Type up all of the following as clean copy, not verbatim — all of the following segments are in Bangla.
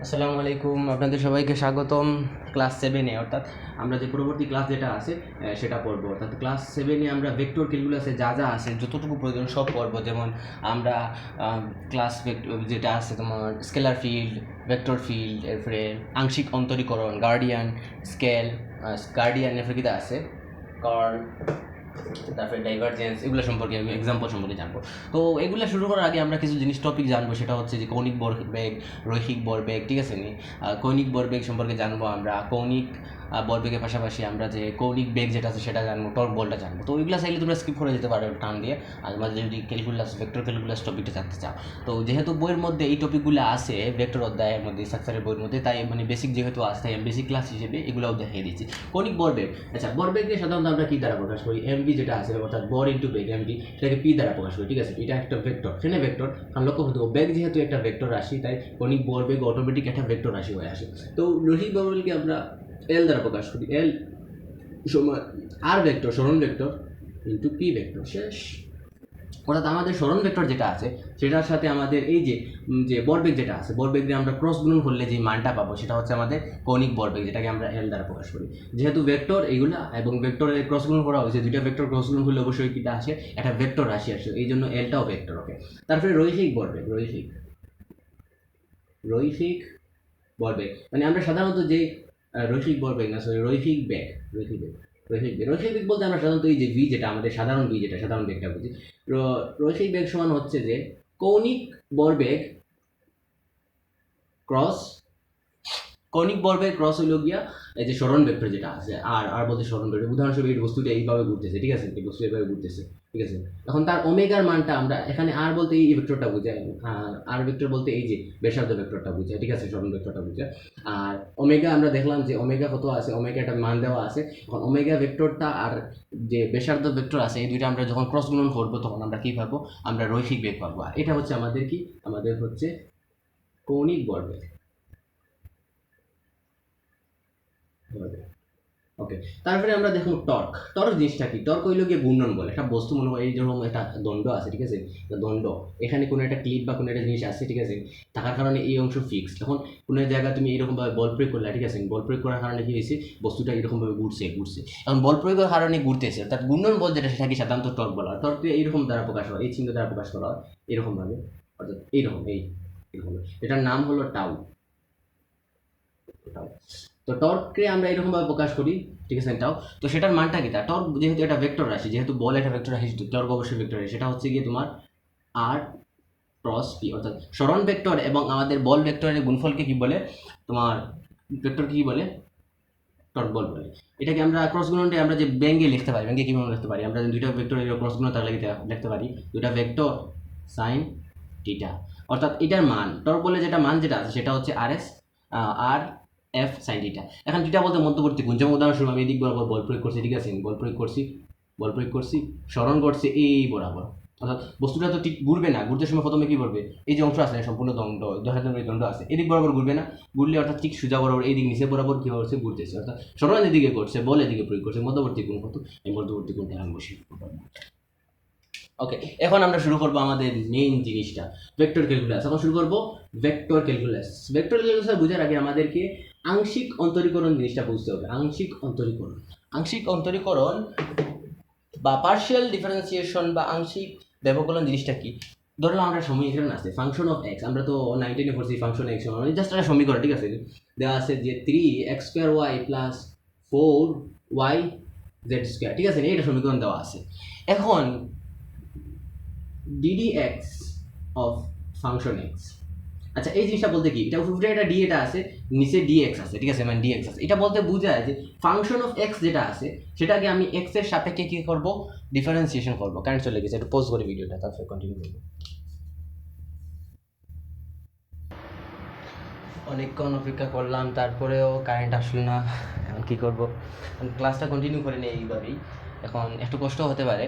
আসসালামু আলাইকুম, আপনাদের সবাইকে স্বাগতম ক্লাস 7-এ। অর্থাৎ আমরা যে পরবর্তী ক্লাস যেটা আছে সেটা পড়বো। অর্থাৎ ক্লাস 7-এ আমরা ভেক্টর ক্যালকুলাসে যা যা আছে যতটুকু প্রয়োজন সব পড়বো। যেমন আমরা ক্লাস যেটা আছে তোমার স্কেলার ফিল্ড, ভেক্টর ফিল্ড, এরপরে আংশিক অন্তরীকরণ, গার্ডিয়ান, স্কেল, গার্ডিয়ান এরপরে কীটা আছে, কার্ল, তারপরে ডাইভারজেন্স, এগুলো সম্পর্কে আমি এক্সাম্পল সম্পর্কে জানবো। তো এগুলো শুরু করার আগে আমরা কিছু জিনিস টপিক জানবো, সেটা হচ্ছে যে কৌণিক ভরবেগ, রৈখিক ভরবেগ, ঠিক আছে নি। কৌণিক ভরবেগ সম্পর্কে জানবো আমরা, কৌণিক ভরবেগের পাশাপাশি আমরা যে কৌণিক বেগ যেটা আছে সেটা জানবো, টর্ক বলটা জানবো। তো ওইগুলো চাইলে তোমরা স্কিপ করে যেতে পারো টান দিয়ে, আর তোমাদের যদি ক্যালকুলাস, ভেক্টর ক্যালকুলাস টপিকটা জানতে চাও। তো যেহেতু বইয়ের মধ্যে এই টপিকগুলো আছে ভেক্টর অধ্যায়ের মধ্যে, স্ট্রাকচারের বইয়ের মধ্যে, তাই মানে বেসিক যেহেতু আছে তাই আমি বেসিক ক্লাস হিসেবে এগুলোও দেখিয়ে দিচ্ছি। কৌণিক ভরবেগ, আচ্ছা ভরবেগকে সাধারণত আমরা কী দ্বারা প্রকাশ করি? এমভি যেটা আছে, অর্থাৎ ভর ইন্টু বেগ, এমভি, সেটাকে পি দ্বারা প্রকাশ করি, ঠিক আছে। এটা একটা ভেক্টর, সেখানে ভেক্টর, কারণ লক্ষ্য করতে বেগ যেহেতু একটা ভেক্টর রাশি, তাই কৌণিক ভরবেগ অটোমেটিক একটা ভেক্টর রাশি হয়ে আসে। তো রৈখিক ভরবেগকে আমরা এল দ্বারা প্রকাশ করি, এল সমান আর ভেক্টর, সরণ ভেক্টর ইন্টু পি ভেক্টর, শেষ। অর্থাৎ আমাদের সরণ ভেক্টর যেটা আছে সেটার সাথে আমাদের এই যে ভরবেগ যেটা আছে, ভরবেগ দিয়ে আমরা ক্রস গুণন করলে যে মানটা পাবো সেটা হচ্ছে আমাদের কৌণিক ভরবেগ, যেটাকে আমরা এল দ্বারা প্রকাশ করি। যেহেতু ভেক্টর এইগুলা এবং ভেক্টরের ক্রস গুণন করা হয়েছে, দুইটা ভেক্টর ক্রস গুণন করলে অবশ্যই কিটা আসে, একটা ভেক্টর রাশি আসে, এই জন্য এলটাও ভেক্টর। ওকে, তারপরে রৈখিক ভরবেগ, রৈখিক ভরবেগ মানে আমরা সাধারণত যে রৈখিক ভরবেগ না, সরি রৈখিক বেগ, রৈখিক বেগ বলতে আমরা সাধারণত এই যে ভি যেটা আমাদের সাধারণ ভি যেটা সাধারণ বেগটা বুঝি। রৈখিক বেগ সমান হচ্ছে যে কৌণিক ভরবেগ ক্রস, কৌণিক ভরবেগ ক্রস হইল গিয়া এই যে সরণ ভেক্টর যেটা আছে, আর বলতে সরণ ভেক্টর, উদাহরণস্বরূপ এই বস্তুটা এইভাবে ঘুরতেছে, ঠিক আছে, এই বস্তু এইভাবে ঘুরতেছে, ঠিক আছে। এখন তার ওমেগার মানটা আমরা এখানে আর বলতে এই ভেক্টরটা বোঝায়, আর ভেক্টর বলতে এই যে ব্যাসার্ধ ভেক্টরটা বোঝায়, ঠিক আছে, সরণ ভেক্টরটা বোঝায়। আর ওমেগা আমরা দেখলাম যে ওমেগা কত আছে, ওমেগা একটা মান দেওয়া আছে। এখন ওমেগা ভেক্টরটা আর যে ব্যাসার্ধ ভেক্টর আছে এই দুইটা আমরা যখন ক্রস গুণন করবো তখন আমরা কি পাবো? আমরা রৈখিক বেগ পাবো। আর এটা হচ্ছে আমাদের কি, আমাদের হচ্ছে কৌণিক ভরবেগ। ওকে, তারপরে আমরা দেখো টর্ক। টর্ক জিনিসটা কি? টর্ক হইল গিয়ে ঘূর্ণন বলে একটা বস্তু, মনে হয় এই যেরকম একটা দণ্ড আছে, ঠিক আছে, দণ্ড, এখানে কোনো একটা ক্লিপ বা কোনো একটা জিনিস আছে, ঠিক আছে, থাকার কারণে এই অংশ ফিক্সড। এখন কোনো জায়গায় তুমি এরকমভাবে বল প্রয়োগ করলে, ঠিক আছে, বল প্রয়োগ করার কারণে কি হয়েছে, বস্তুটা এরকমভাবে ঘুরছে। এখন বল প্রয়োগের কারণে ঘুরতেছে, অর্থাৎ ঘূর্ণন বল যেটা সেটাকে সাধারণত টর্ক বলা হয়। টর্ককে এইরকম দ্বারা প্রকাশ হয়, এই চিহ্ন দ্বারা প্রকাশ করা হয় এরকমভাবে, অর্থাৎ এইরকম, এরকম। এটার নাম হলো টাউ। তো টর্ককে আমরা এরকমভাবে প্রকাশ করি, ঠিক আছে, টাও। তো সেটার মানটা কি? তার টর্ক যেহেতু এটা ভেক্টর রাশি, যেহেতু বল একটা ভেক্টর রাশি, টর্ক অবশ্যই ভেক্টর রাশি, সেটা হচ্ছে গিয়ে তোমার আর ক্রস পি। অর্থাৎ সরণ ভেক্টর এবং আমাদের বল ভেক্টরের গুণফলকে কি বলে? তোমার ভেক্টর কি বলে? টর্ক বল বলে। এটাকে আমরা ক্রস গুণনটা আমরা যে ব্যঙ্গে লিখতে পারি, ব্যঙ্গে কীভাবে লিখতে পারি? আমরা দুইটা ভেক্টরের ক্রস গুণ তাহলে লিখতে পারি দুইটা ভেক্টর সাইন থিটা। অর্থাৎ এটার মান, টর্ক বলে যেটা মান যেটা আছে সেটা হচ্ছে আর এস, আর এফ সাইন থিটা। এখন থিটা বলতে মধ্যবর্তী কোণ, যেমন উদাহরণস্বরূপ আমি এদিক বরাবর বল প্রয়োগ করছি, ঠিক আছে, বল প্রয়োগ করছি, স্মরণ করছে এই বরাবর। অর্থাৎ বস্তুটা তো ঠিক ঘুরবে না, ঘুরতে সময় প্রথমে কি করবে? এই যে অংশ আছে সম্পূর্ণ দণ্ড, দণ্ড আছে, এদিক বরাবর ঘুরবে না, ঘুরলে অর্থাৎ ঠিক সোজা বরাবর এই দিক নিচে বরাবর কি হচ্ছে, ঘুরতেছে। অর্থাৎ স্মরণ এদিকে করছে, বল এদিকে প্রয়োগ করছে, মধ্যবর্তী কোণ কত? এই মধ্যবর্তী কোণটা আমি বসিয়ে। ওকে, এখন আমরা শুরু করবো আমাদের মেইন জিনিসটা, ভেক্টর ক্যালকুলাস। এখন শুরু করবো ভেক্টর ক্যালকুলাস। ভেক্টর ক্যালকুলাস বোঝার আগে আমাদেরকে আংশিক অন্তরীকরণ জিনিসটা বুঝতে হবে। আংশিক অন্তরীকরণ বা পার্শিয়াল ডিফারেন্সিয়েশন বা আংশিক ব্যবকলন জিনিসটা কি? ধরলাম আমরা সমীকরণ আছে ফাংশন অফ এক্স, আমরা তো 19-এ পড়ছি ফাংশন এক্স মানে জাস্ট একটা সমীকরণ, ঠিক আছে, দেওয়া আছে যে 3x² প্লাস 4y z², ঠিক আছে, এইটা সমীকরণ দেওয়া আছে। এখন ddx অফ ফাংশন এক্স, আচ্ছা এই জিনিসটা বলতে কি? এটা উপরে একটা ডি এটা আছে, নিচে dx আছে, ঠিক আছে, মানে dx আছে। এটা বলতে বোঝায় যে ফাংশন অফ এক্স যেটা আছে সেটাকে আমি এক্স এর সাপেক্ষে কি করব? ডিফারেন্সিয়েশন করব। কারেন্ট চলে গেছে, একটু পজ করে ভিডিওটা, তারপরে কন্টিনিউ করব। অনেকক্ষণ অপেক্ষা করলাম, তারপরেও কারেন্ট আসলো না। এখন কী করব? ক্লাসটা কন্টিনিউ করে নিই এইভাবেই। এখন একটু কষ্ট হতে পারে,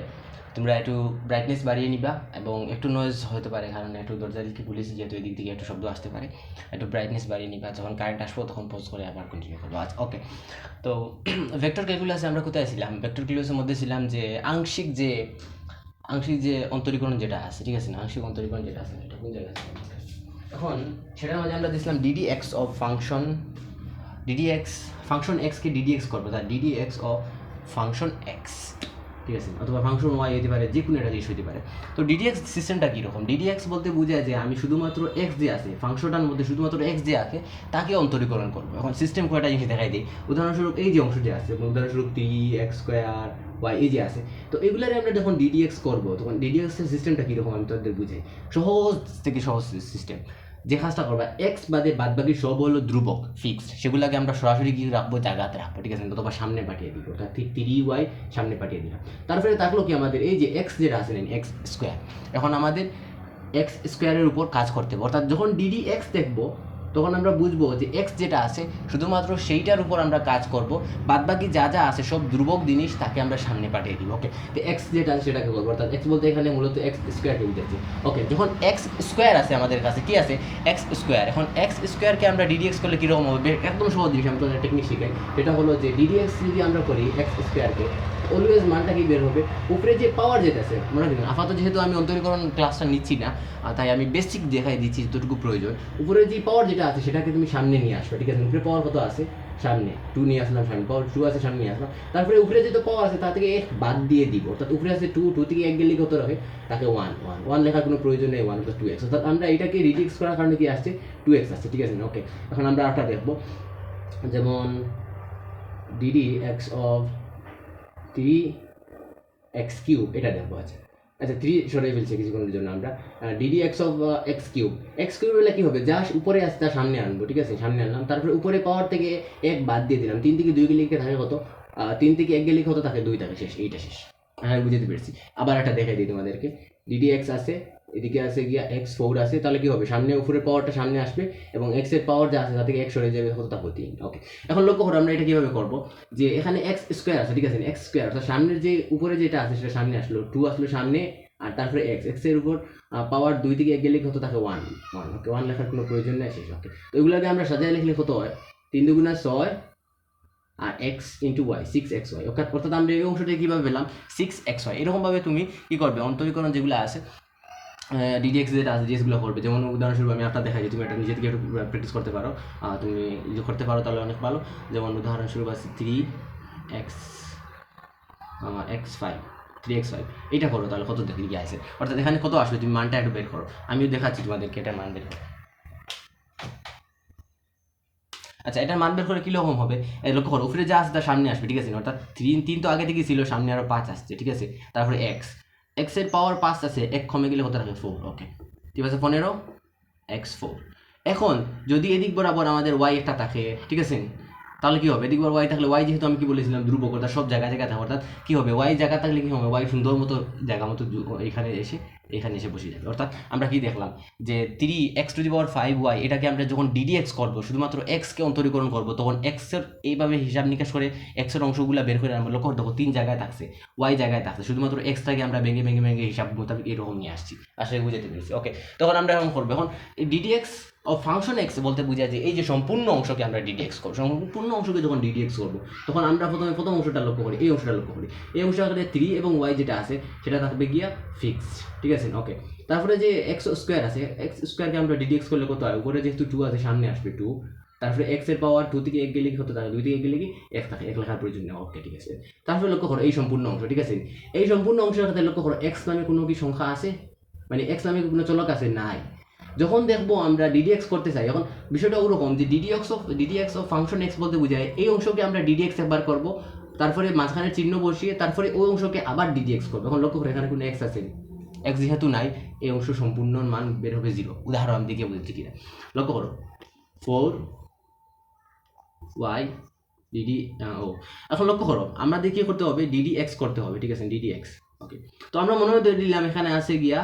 তোমরা একটু ব্রাইটনেস বাড়িয়ে নিবা এবং একটু নয়েজ হতে পারে, কারণ একটু দরজা দিকে খুলেছি যেহেতু এদিক থেকে একটু শব্দ আসতে পারে। একটু ব্রাইটনেস বাড়িয়ে নিবা, যখন কারেন্ট আসবো তখন পজ করে আবার কন্টিনিউ করবো। আচ্ছা ওকে, তো ভেক্টর ক্যালকুলাসে আমরা কোথায় ছিলাম? ভেক্টর ক্যালকুলাসের মধ্যে ছিলাম যে আংশিক যে অন্তরীকরণ যেটা আছে, ঠিক আছে না, আংশিক অন্তরীকরণ যেটা আছে এটা কোন জায়গায় আছে? এখন সেটার মধ্যে আমরা দিয়েছিলাম ডিডি এক্স অফ ফাংশন এক্সকে ডিডি এক্স করবো, তার d d x of function x, ঠিক আছে, অথবা ফাংশন ওয়াই হতে পারে, যে কোনো একটা জিনিস হতে পারে। তো ডিডিএক্স সিস্টেমটা কীরকম? ডিডিএক্স বলতে বোঝায় যে আমি শুধুমাত্র এক্স যে আছে ফাংশনটার মধ্যে শুধুমাত্র এক্স যে আছে তাকে অন্তরীকরণ করবো। এখন সিস্টেম কয়টা জিনিস দেখাই দিই। উদাহরণস্বরূপ এই যে অংশটি আছে, উদাহরণস্বরূপ 3x² ওয়াই এই যে আছে, তো এগুলারে আমরা যখন ডিডিএক্স করবো তখন ডিডিএক্সের সিস্টেমটা কীরকম আমি তাদের বুঝাই। সহজ থেকে সহজ সিস্টেম, যে কাজটা করবা এক্স বাদে বাদবাকি সব হলো ধ্রুবক ফিক্সড, সেগুলোকে আমরা সরাসরি কি রাখবো, জায়গাতে রাখবো, ঠিক আছে, অথবা সামনে পাঠিয়ে দিব, অর্থাৎ 3y সামনে পাঠিয়ে দিলাম। তারপরে থাকলো কি আমাদের এই যে এক্স যেটা আছে এক্স স্কোয়ার, এখন আমাদের এক্স স্কোয়ারের উপর কাজ করতে হবে, অর্থাৎ যখন ডিডি এক্স দেখবো তখন আমরা বুঝবো যে এক্স যেটা আছে শুধুমাত্র সেইটার উপর আমরা কাজ করব, বাদবাকি যা যা আছে সব ধ্রুবক জিনিস তাকে আমরা সামনে পাঠিয়ে দিব। ওকে, তো এক্স যেটা আছে সেটাকে করবো, অর্থাৎ এক্স বলতে এখানে মূলত এক্স স্কোয়ারকে বুঝাচ্ছি। ওকে, যখন এক্স স্কোয়ার আছে আমাদের কাছে কি আছে, এক্স স্কোয়ার, এখন এক্স স্কোয়ারকে আমরা ডিডি এক্স করলে কীরকম হবে, একদম সহজ জিনিস আমি তোমাদের টেকনিক শিখাই। সেটা হলো যে ডিডি এক্স যদি আমরা করি এক্স স্কোয়ারকে, অলওয়েজ মানটা কি বের হবে, উপরে যে পাওয়ার যেটা আছে মনে রাখবেন, আপাতত যেহেতু আমি অন্তরীকরণ ক্লাসটা নিচ্ছি না তাই আমি বেসিক দেখাই দিচ্ছি যতটুকু প্রয়োজন। উপরে যে পাওয়ার যেটা আছে সেটাকে তুমি সামনে নিয়ে আসবে, ঠিক আছে, উপরে পাওয়ার কত আছে সামনে 2 নিয়ে আসলাম, সামনে পাওয়ার 2 আছে সামনে নিয়ে আসলাম, তারপরে উপরে যেটা পাওয়ার আছে তা থেকে 1 বাদ দিয়ে দিব, অর্থাৎ উপরে আছে 2 থেকে 1 গেলে কত রাখে তাকে 1 লেখার কোনো প্রয়োজন নেই, 1 + 2x, অর্থাৎ আমরা এটাকে রিডিউস করার কারণে কি আসছে 2x আসছে, ঠিক আছে। ওকে, এখন আমরা আরেকটা দেখবো, যেমন ডিডি এক্স অফ 3x³ এটা দেখবো। আচ্ছা 3 সরাই ফেলছে কিছুক্ষণের জন্য আমরা, ডিডি এক্স অফ x³ হলে কী হবে, যা উপরে আসছে তার সামনে আনবো, ঠিক আছে, সামনে আনলাম, তারপরে উপরে পাওয়ার থেকে 1 বাদ দিয়ে দিলাম, 3 থেকে 2 গেলে থাকে কত, 3 থেকে 1 গেলে কত থাকে 2 থাকে, শেষ, এইটা শেষ। হ্যাঁ, বুঝতে পেরেছি। আবার একটা দেখাই দিই তোমাদেরকে, ডিডি এক্স আছে, এদিকে আছে গিয়া x4 আছে, তাহলে কি হবে, সামনে উপরের পাওয়ারটা সামনে আসবে এবং x এর পাওয়ার যা আছে তা থেকে x সরে যাবে, কত তা 3। ওকে, এখন লক্ষ্য করো আমরা এটা কীভাবে করবো, যে এখানে x² আছে, ঠিক আছে, x², অর্থাৎ সামনের যে উপরে যেটা আছে সেটা সামনে আসলো, 2 আসলো সামনে, আর তারপরে x এর উপর পাওয়ার 2 থেকে 1 গেলে কত থাকে 1। ওকে, 1 লেখার কোনো প্রয়োজন নেই, শেষ। ওকে, তো এগুলোকে আমরা সাজায় লিখলে কত হয়, 3 × 6 আর x × y 6xy, অর্থাৎ আমরা এই অংশটা কীভাবে পেলাম 6xy। এরকমভাবে তুমি কী করবে, অন্তরীকরণ যেগুলো আছে ডিডিএক্স যেটা আছে জিনিসগুলো করবে। যেমন উদাহরণস্বরূপ আমি একটা দেখাই, তুমি এটা নিজে থেকে একটু প্র্যাকটিস করতে পারো, তুমি যদি করতে পারো তাহলে অনেক ভালো। যেমন উদাহরণস্বরূপ আছে 3x5 এইটা করো, তাহলে কত দেখি কি আছে, অর্থাৎ এখানে কত আসবে তুমি মানটা একটু বের করো, আমিও দেখাচ্ছি তোমাদেরকে এটা মান বের করো। আচ্ছা, এটার মান বের করে কীরকম হবে, লক্ষ্য করো, উপরে যা আসছে তার সামনে আসবে, ঠিক আছে, অর্থাৎ 3 তো আগে থেকে ছিল, সামনে আরও 5 আসছে, ঠিক আছে, তারপরে x এর পাওয়ার 5 আছে, 1 কমে গেলে কত রাখে 4। ওকে, ঠিক আছে, 15x4। এখন যদি এদিক বরাবর আমাদের y একটা থাকে, ঠিক আছে, তাহলে কী হবে, এদিক বরাবর y থাকলে, y যেহেতু আমি কি বলেছিলাম ধ্রুবক, অর্থাৎ সব জায়গায় থাকে, অর্থাৎ কী হবে, y জায়গা থাকলে কী হবে, y সুন্দর মতো জায়গা মতো এখানে এসে বসে যাবে। অর্থাৎ আমরা কি দেখলাম যে 3x⁵y এটাকে আমরা যখন ডিডিএক্স করবো, শুধুমাত্র এক্সকে অন্তরীকরণ করবো, তখন এক্সের এইভাবে হিসাব নিকাশ করে এক্সের অংশগুলো বের করে আমরা লক্ষ্য দেখো 3 জায়গায় থাকছে, ওয়াই জায়গায় থাকছে, শুধুমাত্র এক্সটাকে আমরা ভেঙে হিসাব মোতাবেক এরকম নিয়ে আসছি, আসলে বুঝাতে পেরেছি। ওকে, তখন আমরা এরকম করবো, এখন ডিডিএক্স অফ ফাংশন এক্স বলতে বোঝায় যে এই যে সম্পূর্ণ অংশকে আমরা ডিডিএক্স করবো, সম্পূর্ণ অংশকে যখন ডিডিএক্স করবো তখন আমরা প্রথম অংশটা লক্ষ্য করি, এই অংশটা লক্ষ্য করি, এই অংশটা 3 এবং ওয়াই যেটা আছে সেটা থাকবে গিয়া ফিক্সড, ঠিক আছে। ওকে, তারপরে যে x² আছে, x² আমরা ডিডিএক্স করলে কত হয়, উপরে যেহেতু 2 আছে সামনে আসবে 2, তারপরে x এর পাওয়ার 2 থেকে 1 গেলে কি হতে থাকে, 2 থেকে 1 গেলে কি 1 থাকে, 1 লেখার প্রয়োজন নেই। ওকে, ঠিক আছে, তারপরে লক্ষ্য করো এই সম্পূর্ণ অংশ, ঠিক আছে, এই সম্পূর্ণ অংশের সাথে লক্ষ্য করো x নামে কোনো কি সংখ্যা আছে, মানে x নামে কোনো চলক আছে, নাই। যখন দেখবো আমরা ডিডিএক্স করতে চাই, এখন বিষয়টা ওরকম যে ডিডিএক্স অফ ফাংশন এক্স বলতে বোঝায় এই অংশকে আমরা ডিডিএক্স একবার করবো, তারপরে মাঝখানে চিহ্ন বসিয়ে তারপরে ওই অংশকে আবার ডিডিএক্স করবো। এখন লক্ষ্য করো এখানে কোনো x আছে, x যেহেতু নাই, এই অংশ সম্পূর্ণ মান বের হবে 0। উদাহরণ আমি দিকে বলছি কিনা, লক্ষ্য করো 4y ডিডি এখন লক্ষ্য করো আমরা দেখি করতে হবে ডিডিএক্স করতে হবে, ঠিক আছে, ডিডিএক্স। ওকে, তো আমরা মনে হতে দিলাম এখানে আছে গিয়া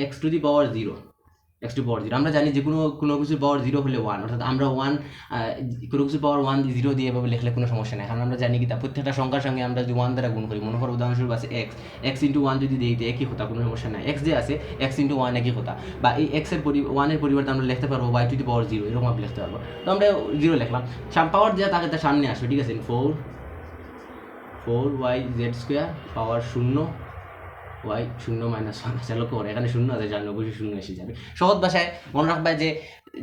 x⁵0, আমরা জানি যে কোনো কিছুর পাওয়ার 0 হলে 1, অর্থাৎ আমরা 1 কোনো কিছুর পাওয়ার 1 0 দিয়ে এভাবে লিখলে কোনো সমস্যা নেই, কারণ আমরা জানি কি তা প্রত্যেকটা সংখ্যার সঙ্গে আমরা যদি 1 দ্বারা গুণ করি, মনে করো উদাহরণস্বরূপ আছে x × 1 যদি দিই একই হতা, কোনো সমস্যা নাই, x যে আছে x × 1 একই হতা, বা এই x এর 1 এর পরিবর্তে আমরা লিখতে পারবো y⁴0, এরকম ভাবে লিখতে পারবো। তো আমরা 0 লিখলাম, পাওয়ার যা তাকে তার সামনে আসবে, ঠিক আছে, 4y z² পাওয়ার 0 ওয়াই শূন্য মাইনাস ওয়ান আছে, লক্ষ্য করে এখানে শূন্য আছে, 4 অবশ্যই শূন্য এসে যাবে। সহজ ভাষায় মনে রাখবা যে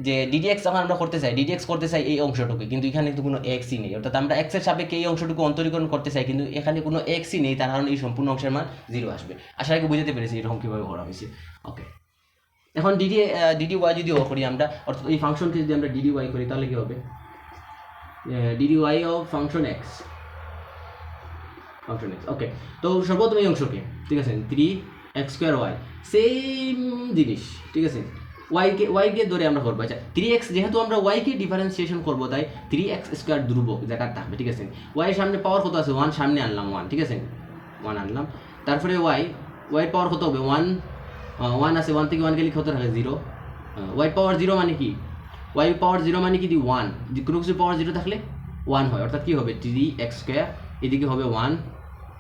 যে ডিডিএক্স যখন আমরা করতে চাই, ডিডিএক্স করতে চাই এই অংশটুকু, কিন্তু এখানে তো কোনো এক্সই নেই, অর্থাৎ আমরা এক্সের সাপেক্ষে এই অংশটুকু অন্তরীকরণ করতে চাই, কিন্তু এখানে কোনো এক্সই নেই, তার কারণে এই সম্পূর্ণ অংশের মান 0 আসবে। আশা রাখি বুঝতে পেরেছি এরকম কীভাবে করা হয়েছে। ওকে, এখন ডিডি ওয়াই যদি করি আমরা, অর্থাৎ এই ফাংশনকে যদি আমরা ডিডি ওয়াই করি তাহলে কী হবে, d d y of function x, function x. Okay, তো সর্বপ্রথম এই অংশকে, ঠিক আছে, 3x²y সেম জিনিস, ঠিক আছে, ওয়াইকে ধরে আমরা করবো। আচ্ছা 3x, যেহেতু আমরা ওয়াইকে ডিফারেন্সিয়েশন করবো তাই 3x² ধ্রুবক জায়গার থাকবে, ঠিক আছে। ওয়াই সামনে পাওয়ার কত আছে, 1 সামনে আনলাম 1, ঠিক আছে, 1 আনলাম, তারপরে ওয়াই পাওয়ার কত হবে 1 আছে, 1 থেকে 1 গেলে কত থাকে 0, ওয়াই পাওয়ার 0 মানে কি, ওয়াই পাওয়ার 0 মানে কি 1, কোনো কিছু পাওয়ার 0 থাকলে 1 হয়, অর্থাৎ কী হবে 3x², এদিকে হবে 1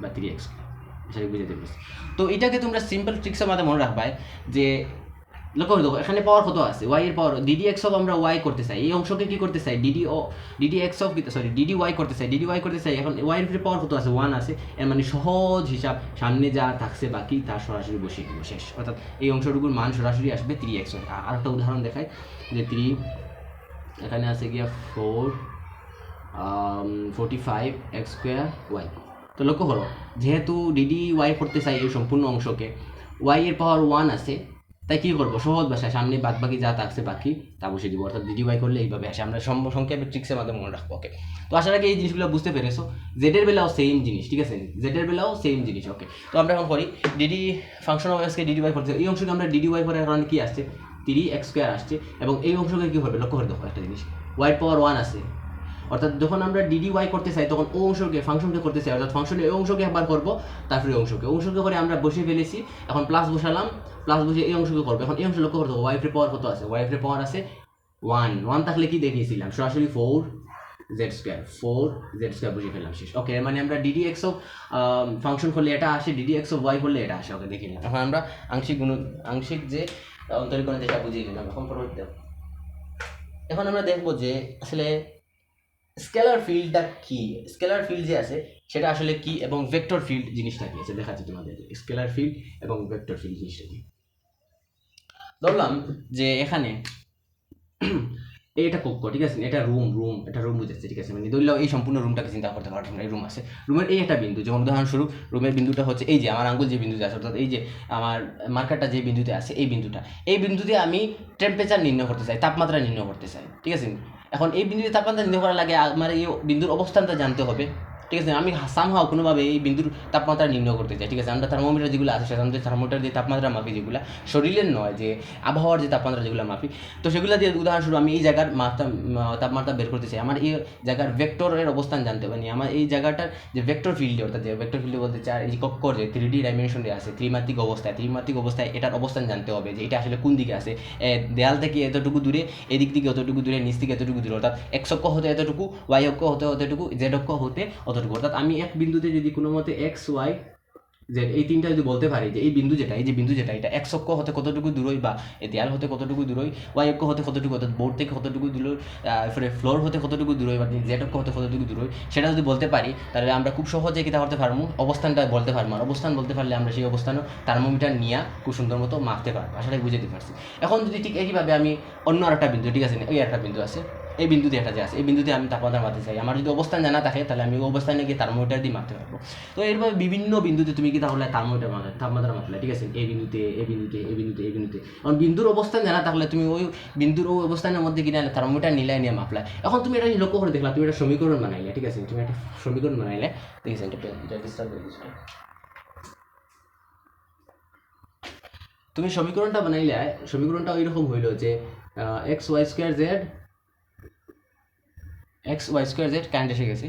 বা 3x, সেটা বুঝাতে পারছি। তো এটাকে তোমরা সিম্পল ট্রিক্সের মাধ্যমে মনে রাখবে যে, লক্ষ্য করে দেখো এখানে পাওয়ার কত আছে, ওয়াই এর পাওয়ার, ডিডি এক্স অফ আমরা ওয়াই করতে চাই, এই অংশকে কি করতে চাই, d d x of, sorry d d y করতে চাই, এখন ওয়াই এর পাওয়ার কত আছে 1 আছে, এর মানে সহজ হিসাব, সামনে যা থাকছে বাকি তার সরাসরি বসিয়ে দিব, শেষ, অর্থাৎ এই অংশটুকুর মান সরাসরি আসবে 3x। আর একটা উদাহরণ দেখায় যে 3, এখানে আছে গিয়া 45x²y। তো লক্ষ্য করো, যেহেতু ডিডি ওয়াই করতে চাই এই সম্পূর্ণ অংশকে, ওয়াই এর পাওয়ার 1 আছে, তাই কী করবো, সহজ ভাষায় সামনে বাদ বাকি যা থাকছে বাকি তা বসিয়ে দিব, অর্থাৎ ডিডি ওয়াই করলে এইভাবে আসে, আমরা সংক্ষেপে ট্রিক্সের মাধ্যমে মনে রাখবো। ওকে, তো আশা রাখি এই জিনিসগুলো বুঝতে পেরেছো। জেডের বেলাও সেম জিনিস, ঠিক আছে, জেডের বেলাও সেম জিনিস। ওকে, তো আমরা এখন করি ডিডি ফাংশন অফ এক্সকে ডিডি ওয়াই করতে, এই অংশকে আমরা ডিডি ওয়াই করার কারণে কী আসছে, 3x² আসছে, এবং এই অংশকে কী হবে, লক্ষ্য করে দেখো একটা জিনিস, ওয়াই পাওয়ার 1 আছে, অর্থাৎ যখন আমরা ডিডি ওয়াই করতে চাই তখন ও অংশকে ফাংশনকে করতে চাই, অর্থাৎ ফাংশনের এই অংশকে একবার করবো, তারপরে অংশকে করে আমরা বসিয়ে ফেলেছি, এখন প্লাস বসালাম, প্লাস বসিয়ে এই অংশকে করবো। এখন এই অংশ লক্ষ্য করতে, ওয়াই এর পাওয়ার কত আছে, ওয়াই এর পাওয়ার আছে 1 থাকলে কি দেখিয়েছিলাম, সরাসরি 4z² বসিয়ে ফেললাম, শেষ। ওকে, মানে আমরা ডিডি এক্স অফ ফাংশন করলে এটা আসে, ডিডি এক্স অফ ওয়াই করলে এটা আসে। ওকে, দেখে নিলাম। এখন আমরা আংশিক যে অন্তরীকরণ যেটা বুঝিয়ে নিলাম। এখন আমরা দেখবো যে আসলে স্কেলার ফিল্ডটা কি, স্কেলার ফিল্ড যে আছে সেটা আসলে কি, এবং ভেক্টর ফিল্ড জিনিসটা কি আছে দেখাচ্ছি তোমাদের। স্কেলার ফিল্ড এবং ভেক্টর ফিল্ড জিনিসটা কি, ধরলাম যে এখানে এটা কক্ষ, ঠিক আছে, এটা রুম বুঝাচ্ছে, ঠিক আছে, মানে ধরলাম এই সম্পূর্ণ রুমটাকে চিন্তা করতে পারো তোমরা, এই রুম আছে, রুমের এই একটা বিন্দু, যেমন উদাহরণস্বরূপ রুমের বিন্দুটা হচ্ছে এই যে আমার আঙ্গুল যে বিন্দুতে আছে, অর্থাৎ এই যে আমার মার্কারটা যে বিন্দুতে আছে, এই বিন্দুতে আমি টেম্পারেচার নির্ণয় করতে চাই, তাপমাত্রা নির্ণয় করতে চাই, ঠিক আছে। এখন এই বিন্দুতে তাপমাত্রা নির্ণয় করার লাগে আমার এই বিন্দুর অবস্থানটা জানতে হবে, ঠিক আছে, আমি সামহাও কোনোভাবে এই বিন্দুর তাপমাত্রা নির্ণয় করতে চাই, ঠিক আছে। আমরা থার্মোমিটার যেগুলো আছে সাধারণত থার্মোমিটার দিয়ে তাপমাত্রা মাপি, যেগুলো শরীরের নয়, যে আবহাওয়ার যে তাপমাত্রা যেগুলো মাপি, তো সেগুলো দিয়ে উদাহরণস্বরূপ আমি এই জায়গার তাপমাত্রা বের করতে চাই, আমার এই জায়গার ভেক্টরের অবস্থান জানতে পারি, আমার এই জায়গাটার যে ভেক্টর ফিল্ডে, অর্থাৎ যে ভেক্টর ফিল্ডে বলতে চাই এই কক্ষর যে 3D ডাইমেনশনে আছে, ত্রিমাত্রিক অবস্থায় এটার অবস্থান জানতে হবে যে এটা আসলে কোন দিকে আছে, দেয়াল থেকে এতটুকু দূরে, এদিক থেকে অতটুকু দূরে, নিচ থেকে এতটুকু দূরে, অর্থাৎ এক্স অক্ষ হতে এতটুকু, ওয়াই অক্ষ হতে অতটুকু, জেড অক্ষ হতে অতটুকু, অর্থাৎ আমি এক বিন্দুতে যদি কোনো মতে এক্স ওয়াই জেড এই তিনটা যদি বলতে পারি যে এই বিন্দু যেটা এটা এক্স অক্ষ হতে কতটুকু দূরই, বা এই দেয়াল হতে কতটুকু দূরই, ওয়াই অক্ষ হতে কতটুকু, অর্থাৎ বোর্ড থেকে কতটুকু দূরই, ফ্লোর হতে কতটুকু দূরই, বা জেড অক্ষ হতে কতটুকু দূরই, সেটা যদি বলতে পারি তাহলে আমরা খুব সহজে কী করতে পারবো, অবস্থানটা বলতে পারবো। আর অবস্থান বলতে পারলে আমরা সেই অবস্থানও থার্মোমিটার নিয়ে খুব সুন্দর মতো মাপতে পারবো, আসলে বুঝতে পারছি। এখন যদি ঠিক একইভাবে আমি অন্য আরেকটা বিন্দু, ঠিক আছে, ওই একটা বিন্দু আছে, এই বিন্দুতে একটা যে আছে, এই বিন্দুতে আমি তাপমাত্রা মাপতে চাই, আমার যদি অবস্থান জানা থাকে তাহলে আমি ওই অবস্থানে গিয়ে থার্মোমিটার দিয়ে মাপতে পারবো। তো এরভাবে বিভিন্ন বিন্দুতে তুমি কি তাহলে তাপমাত্রা মাপলে, ঠিক আছে, এই বিন্দুতে। কারণ বিন্দুর অবস্থান জানা থাকলে তুমি ওই বিন্দুর ওই অবস্থানের মধ্যে কিনে থার্মোমিটার নিলে নিয়ে মাপলা। এখন তুমি এটা লক্ষ্য করে দেখলা, তুমি একটা সমীকরণ বানাইলে, ঠিক আছে, তুমি একটা সমীকরণ বানাইলে, ঠিক আছে, তুমি সমীকরণটা বানাইলে, সমীকরণটা ওই রকম হইলো যে xy² z কারেন্ট এসে গেছে,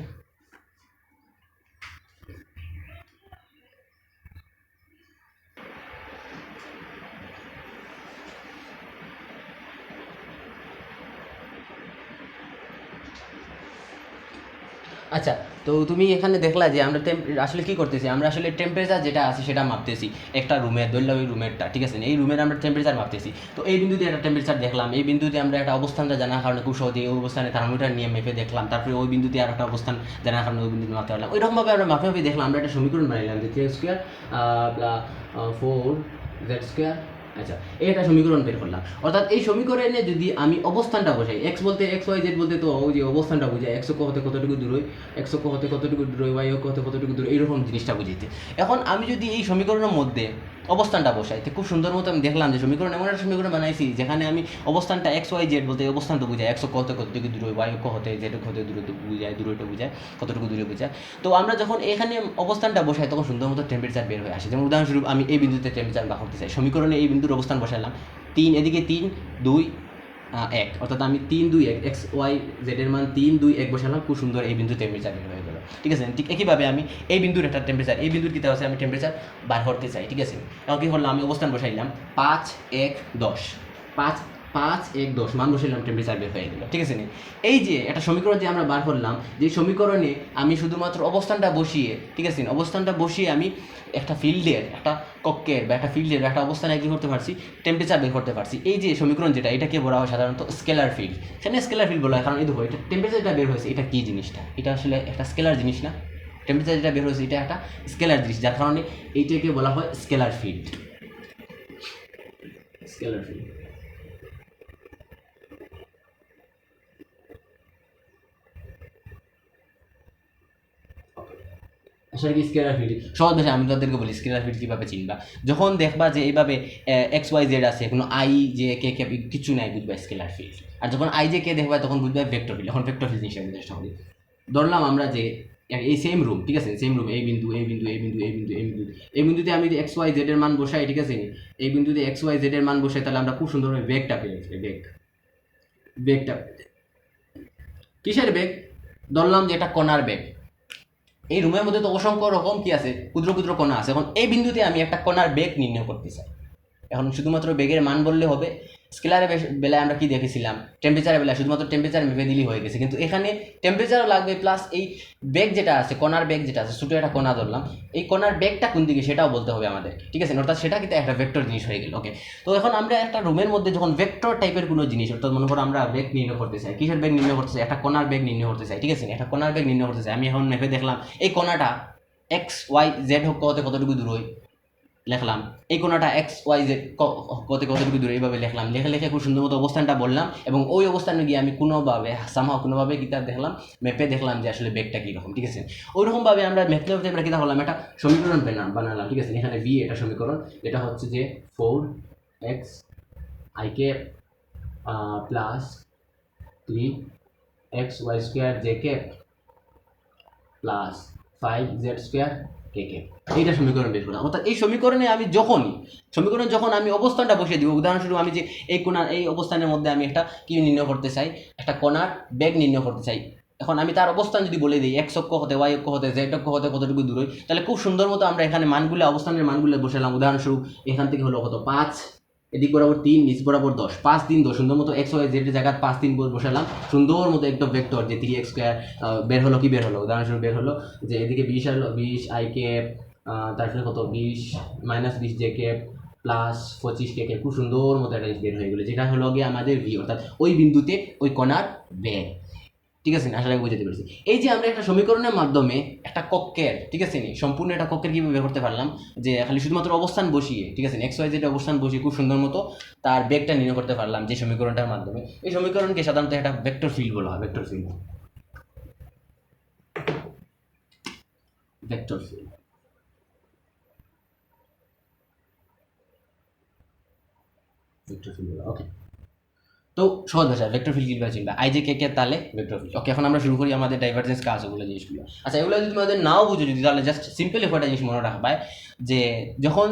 আচ্ছা, তো তুমি এখানে দেখলা যে আমরা আসলে কি করতেছি, আমরা আসলে টেম্পারেচার যেটা আছে সেটা মাপতেছি একটা রুমের, ধরলাম এই রুমেরটা, ঠিক আছে, এই রুমের আমরা টেম্পারেচার মাপতেছি। তো এই বিন্দুতে একটা টেম্পারেচার দেখলাম, এই বিন্দুতে আমরা একটা অবস্থানটা জানার কারণে খুব সহজে ওই অবস্থানে থার্মোমিটার নিয়ে মেপে দেখলাম, তারপরে ওই বিন্দুতে আর একটা অবস্থান জানার কারণে ওই বিন্দুতে মাপতে পারলাম। ওইরকমভাবে আমরা মাপে মাপে দেখলাম, আমরা একটা সমীকরণ বানাইলাম যে three square four Z square. আচ্ছা, এই একটা সমীকরণ বের করলাম। অর্থাৎ এই সমীকরণে যদি আমি অবস্থানটা বসাই, এক্স বলতে এক্স ওয়াই জেড বলতে তো ওই যে অবস্থানটা বোঝায়, এক্স অক্ষ হতে কতটুকু দূর হয়, এক্স অক্ষ হতে কতটুকু দূর হয়, ওয়াই অক্ষ হতে কতটুকু দূর, এইরকম জিনিসটা বুঝাইতে। এখন আমি যদি এই সমীকরণের মধ্যে অবস্থানটা বসাই, তো খুব সুন্দর মতো আমি দেখলাম যে সমীকরণ এমন একটা সমীকরণ বানাইছি যেখানে আমি অবস্থানটা এক্স ওয়াই জেড বলতে অবস্থানটা বোঝায়, এক্স অক্ষ হতে কতটুকু দূর হয়, ওয়াই অক্ষ হতে জেড অক্ষ হতে দূরত্ব বোঝায়, দূরত্ব বোঝায়, কতটুকু দূরে বোঝায়। তো আমরা যখন এখানে অবস্থানটা বসাই তখন সুন্দর মতো টেম্পারেচার বের হয়ে আসে। যেমন উদাহরণস্বরূপ আমি এই বিন্দুতে টেম্পারেচার বার করতে চাই, সমীকরণে এই বিন্দুর অবস্থান বসালাম 3, এদিকে 3 2 1, অর্থাৎ আমি 3 2 1 এক্স ওয়াই জেডের মান 3 2 1 বসালাম, খুব সুন্দর এই বিন্দু টেম্পারেচার বের হয়ে গেল, ঠিক আছে। ঠিক একইভাবে আমি এই বিন্দুর একটা টেম্পারেচার, এই বিন্দুর কী আছে আমি টেম্পারেচার বার করতে চাই, ঠিক আছে। এখন কী করলাম, আমি অবস্থান বসাইলাম 5 1 10, 5 5 1 10 মান বসাইলাম, টেম্পারেচার বের হয়ে গেল, ঠিক আছে। এই যে একটা সমীকরণ যে আমরা বার করলাম, যে সমীকরণে আমি শুধুমাত্র অবস্থানটা বসিয়ে, ঠিক আছে, অবস্থানটা বসিয়ে আমি একটা ফিল্ডের, একটা কক্ষের বা একটা ফিল্ডের একটা অবস্থানে কি করতে পারছি, টেম্পারেচার বের করতে পারছি। এই যে সমীকরণ যেটা, এটাকে বলা হয় সাধারণত স্কেলার ফিল্ড। সেখানে স্কেলার ফিল্ড বলা হয় কারণ এই দেখো এটা টেম্পারেচার যেটা বের হয়েছে, এটা কী জিনিসটা, এটা আসলে একটা স্কেলার জিনিস না, টেম্পারেচার যেটা বের হয়েছে এটা একটা স্কেলার জিনিস, যার কারণে এইটাকে বলা হয় স্কেলার ফিল্ড, স্কেলার ফিল্ড। আসলে কি স্কেলার ফিল্ড সহজ ভাষায় আমি তাদেরকে বলি, স্কেলার ফিল্ড কীভাবে চিনবা, যখন দেখবা যে এইভাবে এক্স ওয়াই জেড আছে, কোনো আই যে কে কে কিছু নাই, বুঝবা স্কেলার ফিল্ড। আর যখন আই যে কে দেখবা তখন বুঝবা ভেক্টর ফিল্ড। এখন ভেক্টর ফিল্ড জিনিসটা বুঝতে চেষ্টা করি। ধরলাম আমরা যে এই সেম রুম, ঠিক আছে, সেম রুম, এই বিন্দু এই বিন্দু এই বিন্দু এই বিন্দু এই বিন্দু, এই বিন্দুতে আমি যদি এক্স ওয়াই জেড এর মান বসাই, ঠিক আছে, এই বিন্দুতে এক্স ওয়াই জেড এর মান বসাই, তাহলে আমরা খুব সুন্দরভাবে বেগটা পেয়ে যাচ্ছি, বেগটা কিসের বেগ, ধরলাম যে এটা কণার বেগ। এই রুমের মধ্যে তো অসংখ্য রকম কি আছে, ক্ষুদ্র ক্ষুদ্র কণা আছে। এখন এই বিন্দুতে আমি একটা কণার বেগ নির্ণয় করতে চাই। এখন শুধুমাত্র বেগের মান বললে হবে, স্কেলারের বেলায় আমরা কি দেখেছিলাম, টেম্পারেচারের বেলায় শুধুমাত্র টেম্পারেচার মেপে দিলেই হয়ে গেছে, কিন্তু এখানে টেম্পারেচারও লাগবে প্লাস এই বেগ যেটা আছে, কণার বেগ যেটা আছে, ছোটো একটা কণা ধরলাম, এই কণার বেগটা কোন দিকে সেটাও বলতে হবে আমাদের, ঠিক আছে, অর্থাৎ সেটা কিন্তু একটা ভেক্টর জিনিস হয়ে গেল। ওকে, তো এখন আমরা একটা রুমের মধ্যে যখন ভেক্টর টাইপের কোনো জিনিস, অর্থাৎ মনে করো আমরা বেগ নির্ণয় করতে চাই, কিসের বেগ নির্ণয় করতে চাই, একটা কণার বেগ নির্ণয় করতে চাই, ঠিক আছে, একটা কণার বেগ নির্ণয় করতে চাই। আমি এখন মেপে দেখলাম এই কণাটা এক্স ওয়াই জেড হোক কত কতটুকু দূর হয়, লিখলাম এই কোণাটা এক্স ওয়াই জেড কতটুকু দূরে, এইভাবে লিখলাম, লিখে খুব সুন্দর মতো অবস্থানটা বললাম, এবং ওই অবস্থানে গিয়ে আমি কোনোভাবে কিতাব দেখলাম, মেপে দেখলাম যে আসলে বেগটা কীরকম, ঠিক আছে। ওইরকমভাবে আমরা মেপতে মেপতে আমরা কিতা করলাম, একটা সমীকরণ বানালাম, ঠিক আছে। এখানে বি এটা সমীকরণ, এটা হচ্ছে যে 4x i cap plus 3x y square j cap plus 5z square k k, এইটা সমীকরণ বের করলাম। অর্থাৎ এই সমীকরণে আমি যখন আমি অবস্থানটা বসিয়ে দিব, উদাহরণস্বরূপ আমি যে এই কোণার এই অবস্থানের মধ্যে আমি একটা কি নির্ণয় করতে চাই, একটা কণার বেগ নির্ণয় করতে চাই। এখন আমি তার অবস্থান যদি বলে দিই এক্স অক্ষ হতে ওয়াই অক্ষ হতে জেড অক্ষ হতে কতটুকু দূর হয়, তাহলে খুব সুন্দর মতো আমরা এখানে মানগুলো, অবস্থানের মানগুলো বসালাম। উদাহরণস্বরূপ এখান থেকে হলো কত 5, এদিক বরাবর 3, নিচ বরাবর 10, 5 3 10, সুন্দর মতো এক্স ওয়াই জেড জায়গায় 5 3 বসালাম, সুন্দর মতো একটা ভেক্টর যে 3x স্কোয়ার বের হলো। কি বের হলো, উদাহরণস্বরূপ বের হলো যে এদিকে 20 হলো 20 আই ক্যাপ, তারপরে কত 20 -20 জে ক্যাপ প্লাস 25 কে ক্যাপ, খুব সুন্দর মতো একটা বের হয়ে গেলো, যেটা হলো গিয়ে আমাদের ভি, অর্থাৎ ওই বিন্দুতে ওই কণার বেগ, ঠিক আছে, আশা করি বুঝতে পেরেছি। এই যে আমরা একটা সমীকরণের মাধ্যমে একটা কক্ষের, ঠিক আছে, সম্পূর্ণ একটা কক্ষের কীভাবে বের করতে পারলাম, যে খালি শুধুমাত্র অবস্থান বসিয়ে, ঠিক আছে, এক্স ওয়াই জেড অবস্থান বসিয়ে খুব সুন্দর মতো তার বেগটা নির্ণয় করতে পারলাম যে সমীকরণটার মাধ্যমে। এই সমীকরণকে সাধারণত একটা ভেক্টর ফিল্ড বলা হয়, ভেক্টর ফিল্ড, ভেক্টর ফিল্ড। ওকে, তো সহজ ভাষা ভেক্টর ফিল্ড কীভাবে চিনবা, আই যে কে কে তাহলে ভেক্টর ফিল্ড। ওকে, এখন আমরা শুরু করি আমাদের ডাইভারজেন্স কাজগুলো, জিনিসগুলো। আচ্ছা, এগুলো যদি তোমাদের নাও বুঝো যদি, তাহলে জাস্ট সিম্পলি একটা জিনিস মনে রাখবা, যে যখন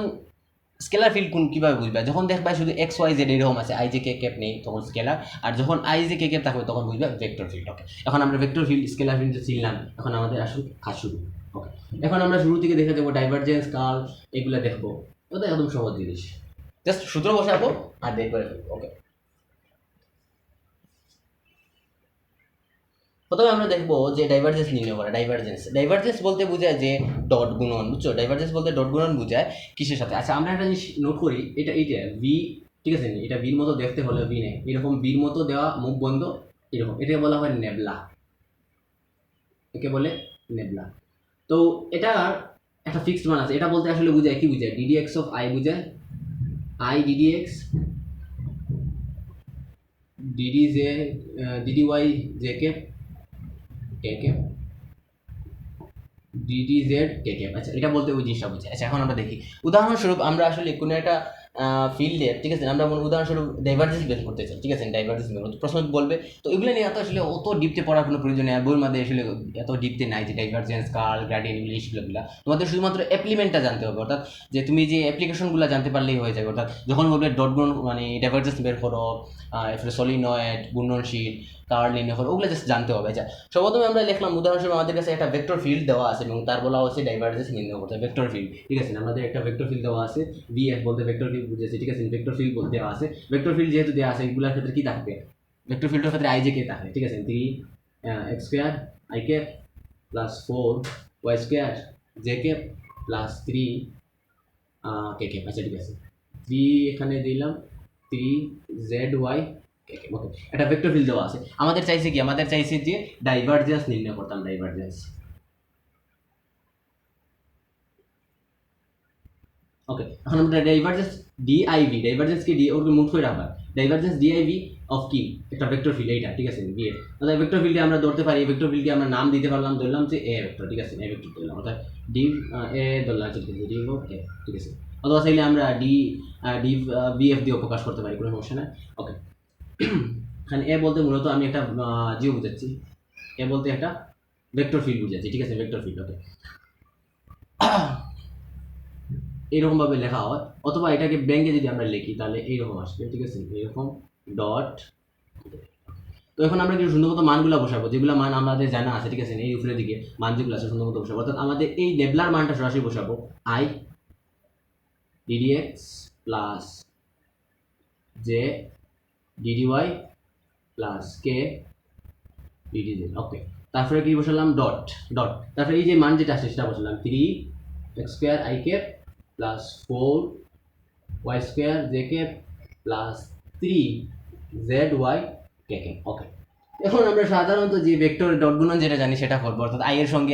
স্কেলার ফিল্ড কোন কীভাবে বুঝবা, যখন দেখবা শুধু এক্স ওয়াই জেড এরকম আছে, আই যে কে ক্যাপ নেই তখন স্কেলার, আর যখন আই যে কে ক্যাপ থাকবে তখন বুঝবা ভেক্টর ফিল্ড। ওকে, এখন আমরা ভেক্টর ফিল্ড স্কেলার ফিল্ড চিনলাম, এখন আমাদের আসল কাজ শুরু। ওকে, এখন আমরা শুরু থেকে দেখে দেবো ডাইভারজেন্স কার্ল, এগুলো দেখবো, ওটা একদম সহজ জিনিস, জাস্ট সূত্র বসাবো আর বের করে ফেলবো। ওকে, প্রথমে আমরা দেখবো যে ডাইভারজেন্স নির্ণয় করা। ডাইভারজেন্স বলতে বোঝায় যে ডট গুণন, বুঝছো? ডাইভারজেন্স বলতে ডট গুণন বোঝায় কিসের সাথে। আচ্ছা আমরা একটা জিনিস নোট করি, এইটা ভি, ঠিক আছে? এটা ভির মতো দেখতে হলে ভি নেই, এরকম ভির মতো দেওয়া, মুখ বন্ধ, এরকম, এটাকে বলা হয় নেবলা, একে বলে নেবলা। তো এটা একটা ফিক্সড মান আছে, এটা বলতে আসলে বোঝায় কি বোঝায়, ডিডিএক্স অফ আই বোঝায়, i d d x d d j d d y j k k k d d z k k. আচ্ছা এটা বলতে ওই জিনিসটা বোঝায়। আচ্ছা এখন আমরা দেখি উদাহরণস্বরূপ আমরা আসলে কোনো একটা ফিল্ডে, ঠিক আছে, আমরা উদাহরণস্বরূপ ডাইভারজেন্স বের করতে চাই, ঠিক আছে, ডাইভারজেন্স বের করতে প্রশ্ন বলবে, তো এগুলো নিয়ে এত আসলে অত ডিপতে পড়ার কোনো প্রয়োজন নেই, আর বইয়ের মধ্যে আসলে এত ডিপতে নাই যে ডাইভারজেন্স, কার্ল, গ্রেডিয়েন্ট, ইংলিশ এগুলো। তোমাদের শুধুমাত্র অ্যাপ্লিমেন্টটা জানতে হবে, অর্থাৎ যে তুমি যে অ্যাপ্লিকেশনগুলো জানতে পারলেই হয়ে যাবে। অর্থাৎ যখন বলবে ডট গুণ মানে ডাইভারজেন্স বের করো, এরপরে সলিনয়েড, ঘূর্ণনশীল, কার্ল নির্ণয় করো, ওগুলো জাস্ট জানতে হবে। আচ্ছা সর্বপ্রথমে আমরা লিখলাম উদাহরণস্বরূপ আমাদের কাছে একটা ভেক্টর ফিল্ড দেওয়া আছে এবং তার বলা হচ্ছে ডাইভারজেন্স নির্ণয় করতে, ভেক্টর ফিল্ড, ঠিক আছে, আমাদের একটা ভেক্টর ফিল্ড দেওয়া আছে, ভিএফ বলতে ভেক্টর ফিল্ড বুঝেছি, ঠিক আছে, ভেক্টর ফিল্ড বলতে দেওয়া আছে। ভেক্টর ফিল্ড যেহেতু দেওয়া আছে এগুলোর ক্ষেত্রে কি থাকবে, ভেক্টর ফিল্ডের ক্ষেত্রে আই জে কে থাকে, ঠিক আছে, 3 x square i cap plus 4 y square j cap plus 3 k cap. আচ্ছা ঠিক আছে, 3 এখানে দিলাম, 3 ZY ওকে, একটা ভেক্টর ফিল্ড দেওয়া আছে। আমাদের চাইছে কি, আমাদের চাইছে যে ডাইভারজেন্স নির্ণয় করতাম, ডাইভারজেন্স। ওকে এখন আমরা ডাইভারজেন্স ডিআইভি, ডাইভারজেন্স কি ডি ওর মুখ করে রাখবা, ডাইভারজেন্স ডিআইভি অফ কি একটা ভেক্টর ফিল্ড, এইটা ঠিক আছে, বি এর অর্থাৎ ভেক্টর ফিল্ডে আমরা ধরতে পারি, ভেক্টর ফিল্ডকে আমরা নাম দিতে পারলাম, ধরলাম যে এ ভেক্টর, ঠিক আছে, এ ভেক্টর ধরলাম, অর্থাৎ ডি এ ধরলাম, ঠিক আছে, ডি ও এ, ঠিক আছে, অথবা চাইলে আমরা ডি ডি বিএফ দিয়েও প্রকাশ করতে পারি, কোনো সমস্যা নাই। ওকে এখানে এ বলতে মূলত আমি একটা জিও বুঝাচ্ছি, এ বলতে একটা ভেক্টর ফিল্ড বুঝাচ্ছি, ঠিক আছে, ভেক্টর ফিল্ড। ওকে এইরকম ভাবে লেখা হয়, অথবা এটাকে ব্যাঙ্কে যদি আমরা লিখি তাহলে এইরকম আসবে, ঠিক আছে, এরকম ডট। তো এখন আমরা কি সুন্দর মতো মানগুলো বসাবো, যেগুলো মান আমাদের জানা আছে, ঠিক আছে, এই উপরের দিকে মান যেগুলো আছে সুন্দর মতো বসাবো, অর্থাৎ আমাদের এই নেবলার মানটা সরাসরি বসাবো, i d d x plus j d d y plus k d d z. Okay তারপরে কি বসালাম, ডট ডট, তারপরে এই যে মান যেটা আসে সেটা বসালাম, 3 x square i cap plus 4 y square j cap plus 3 ZY k cap. Okay এখন আমরা সাধারণত যে ভেক্টর ডট গুণন যেটা জানি সেটা করবো, অর্থাৎ আই এর সঙ্গে